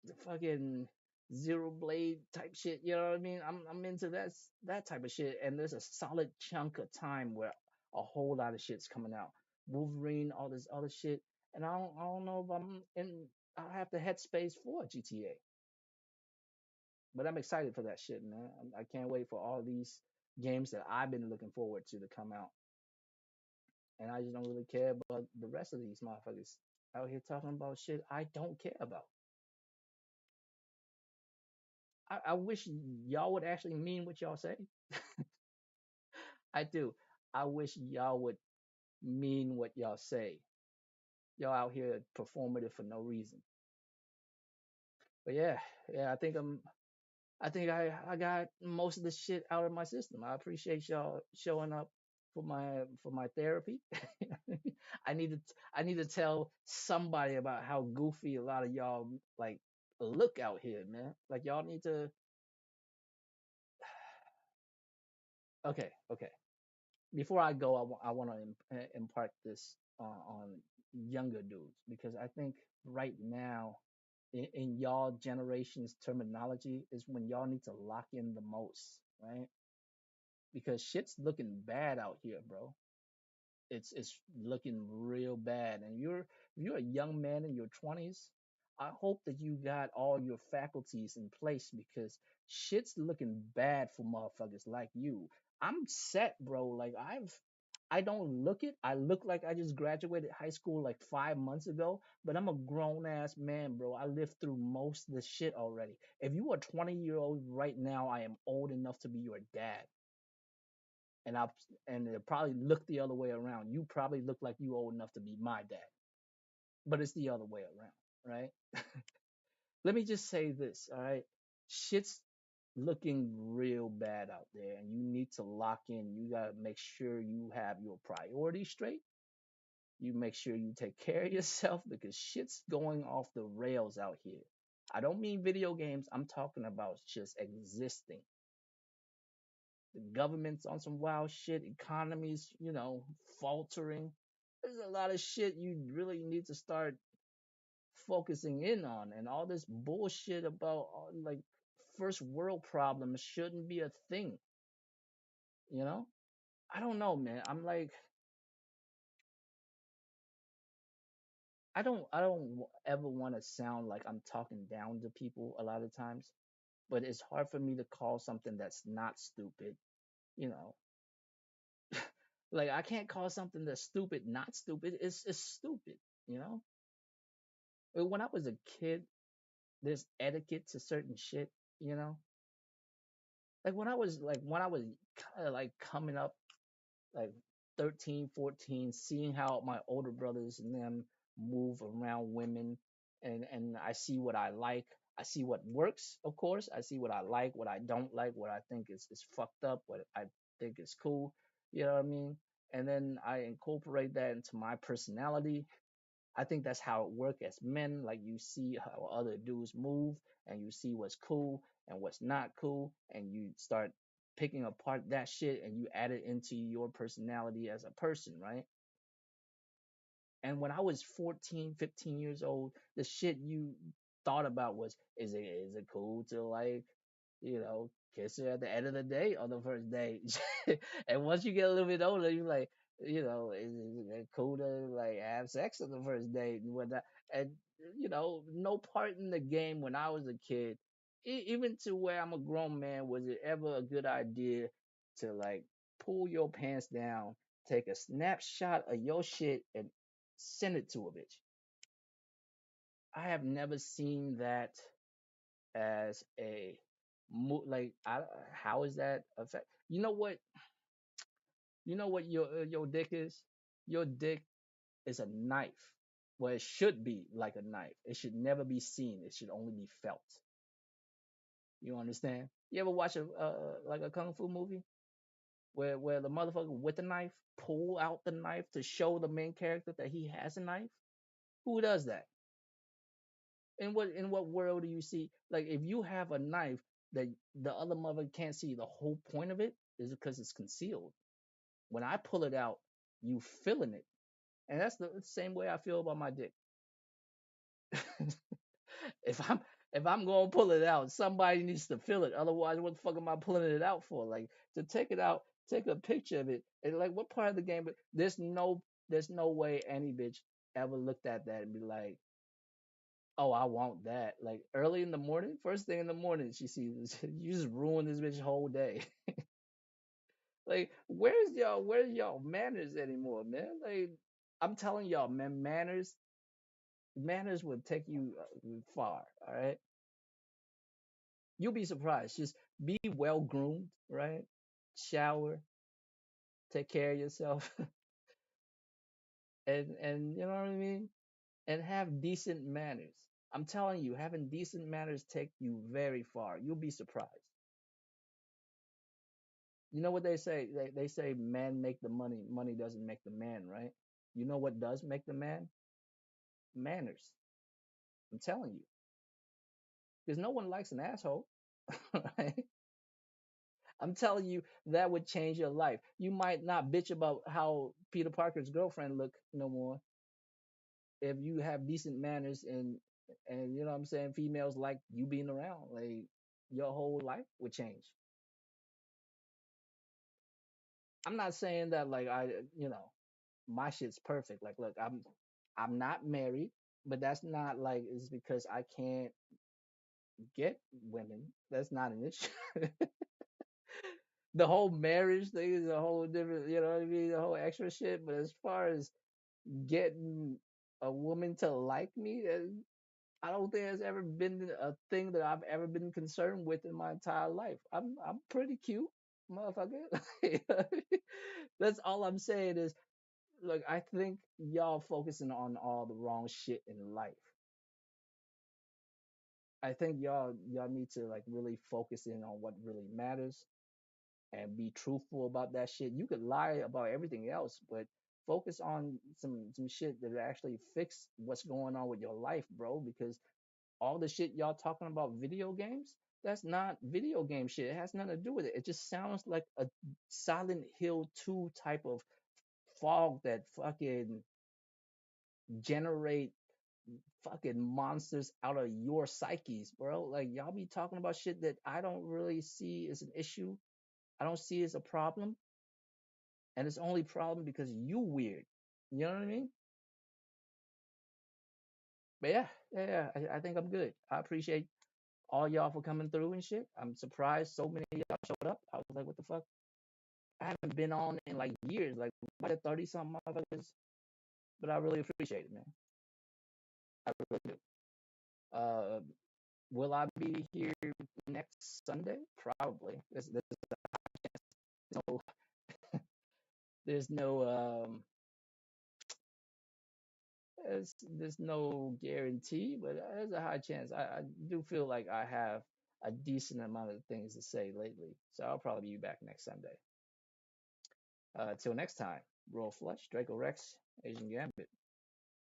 [SPEAKER 1] the fucking Zero Blade type shit. You know what I mean? I'm into that type of shit. And there's a solid chunk of time where a whole lot of shit's coming out. Wolverine, all this other shit. And I don't know if I'm in. I'll have the headspace for GTA. But I'm excited for that shit, man. I can't wait for all these games that I've been looking forward to come out. And I just don't really care about the rest of these motherfuckers out here talking about shit I don't care about. I wish y'all would actually mean what y'all say. I do. I wish y'all would mean what y'all say. Y'all out here performative for no reason. But yeah, yeah, I think I got most of the shit out of my system. I appreciate y'all showing up for my therapy. I need to tell somebody about how goofy a lot of y'all like look out here, man. Like y'all need to. Okay, okay. Before I go, I want to impart this on younger dudes because I think right now in y'all generation's terminology is when y'all need to lock in the most, right? Because shit's looking bad out here, bro. It's looking real bad. And if you're a young man in your 20s, I hope that you got all your faculties in place because shit's looking bad for motherfuckers like you. I'm set, bro. Like I don't look it. I look like I just graduated high school like 5 months ago, but I'm a grown ass man, bro. I lived through most of the shit already. If you are 20-year-old right now, I am old enough to be your dad. And I and it probably look the other way around. You probably look like you old enough to be my dad, but it's the other way around, right? Let me just say this, all right? Shit's looking real bad out there, and you need to lock in. You gotta make sure you have your priorities straight. You make sure you take care of yourself because shit's going off the rails out here. I don't mean video games. I'm talking about just existing. The government's on some wild shit. Economies, faltering. There's a lot of shit you really need to start focusing in on. And all this bullshit about like first world problems shouldn't be a thing, you know? I don't know, man. I'm like, I don't ever want to sound like I'm talking down to people a lot of times, but it's hard for me to call something that's not stupid, you know? Like I can't call something that's stupid not stupid. It's stupid, you know? When I was a kid, there's etiquette to certain shit, you know? When I was kind of like coming up like 13, 14, seeing how my older brothers and them move around women and I see what I like. I see what works, of course. I see what I like, what I don't like, what I think is fucked up, what I think is cool. You know what I mean? And then I incorporate that into my personality. I think that's how it works as men. Like you see how other dudes move and you see what's cool and what's not cool and you start picking apart that shit and you add it into your personality as a person, right? And when I was 14, 15 years old, the shit you thought about was, is it cool to like, kiss her at the end of the day or the first day? And once you get a little bit older, you're like, is it cool to like have sex on the first date and whatnot? And no part in the game when I was a kid, even to where I'm a grown man, was it ever a good idea to like pull your pants down, take a snapshot of your shit, and send it to a bitch? I have never seen that as a like how is that affect? You know what? You know what your dick is? Your dick is a knife. Well, it should be like a knife. It should never be seen. It should only be felt. You understand? You ever watch a like a kung fu movie where the motherfucker with the knife pull out the knife to show the main character that he has a knife? Who does that? In what world do you see, like, if you have a knife that the other mother can't see, the whole point of it is because it's concealed. When I pull it out, you feeling it. And that's the same way I feel about my dick. if i'm if I'm gonna pull it out, somebody needs to feel it. Otherwise, what the fuck am I pulling it out for? Like, to take it out, take a picture of it, and like, what part of the game? But there's no way any bitch ever looked at that and be like, Oh, I want that. Like early in the morning, first thing in the morning, she sees you just ruin this bitch whole day. Like, where's y'all manners anymore, man? Like, I'm telling y'all, man, manners will take you far. All right, you'll be surprised. Just be well groomed, right? Shower, take care of yourself, and you know what I mean, and have decent manners. I'm telling you, having decent manners take you very far. You'll be surprised. You know what they say? They say man make the money, money doesn't make the man, right? You know what does make the man? Manners. I'm telling you. Because no one likes an asshole. Right? I'm telling you, that would change your life. You might not bitch about how Peter Parker's girlfriend look no more if you have decent manners and you know what I'm saying, females like you being around. Like your whole life would change. I'm not saying that like you know, my shit's perfect. Like look, I'm not married, but that's not like it's because I can't get women. That's not an issue. The whole marriage thing is a whole different, you know what I mean? The whole extra shit. But as far as getting a woman to like me, I don't think it's ever been a thing that I've ever been concerned with in my entire life. I'm pretty cute, motherfucker. That's all I'm saying is, look, I think y'all focusing on all the wrong shit in life. I think y'all need to like really focus in on what really matters and be truthful about that shit. You could lie about everything else, but focus on some shit that actually fix what's going on with your life, bro. Because all the shit y'all talking about video games, that's not video game shit. It has nothing to do with it. It just sounds like a Silent Hill 2 type of fog that fucking generate fucking monsters out of your psyches, bro. Like y'all be talking about shit that I don't really see as an issue. I don't see as a problem, and it's only problem because you weird. You know what I mean? But yeah, yeah, yeah. I think I'm good. I appreciate all y'all for coming through and shit. I'm surprised so many of y'all showed up. I was like, what the fuck? I haven't been on in like years, like about 30 something motherfuckers. But I really appreciate it, man. I really do. Uh, will I be here next Sunday? Probably. No, there's no there's no guarantee, but there's a high chance. I do feel like I have a decent amount of things to say lately, so I'll probably be back next Sunday. Till next time, Roll Flush, Draco Rex, Asian Gambit.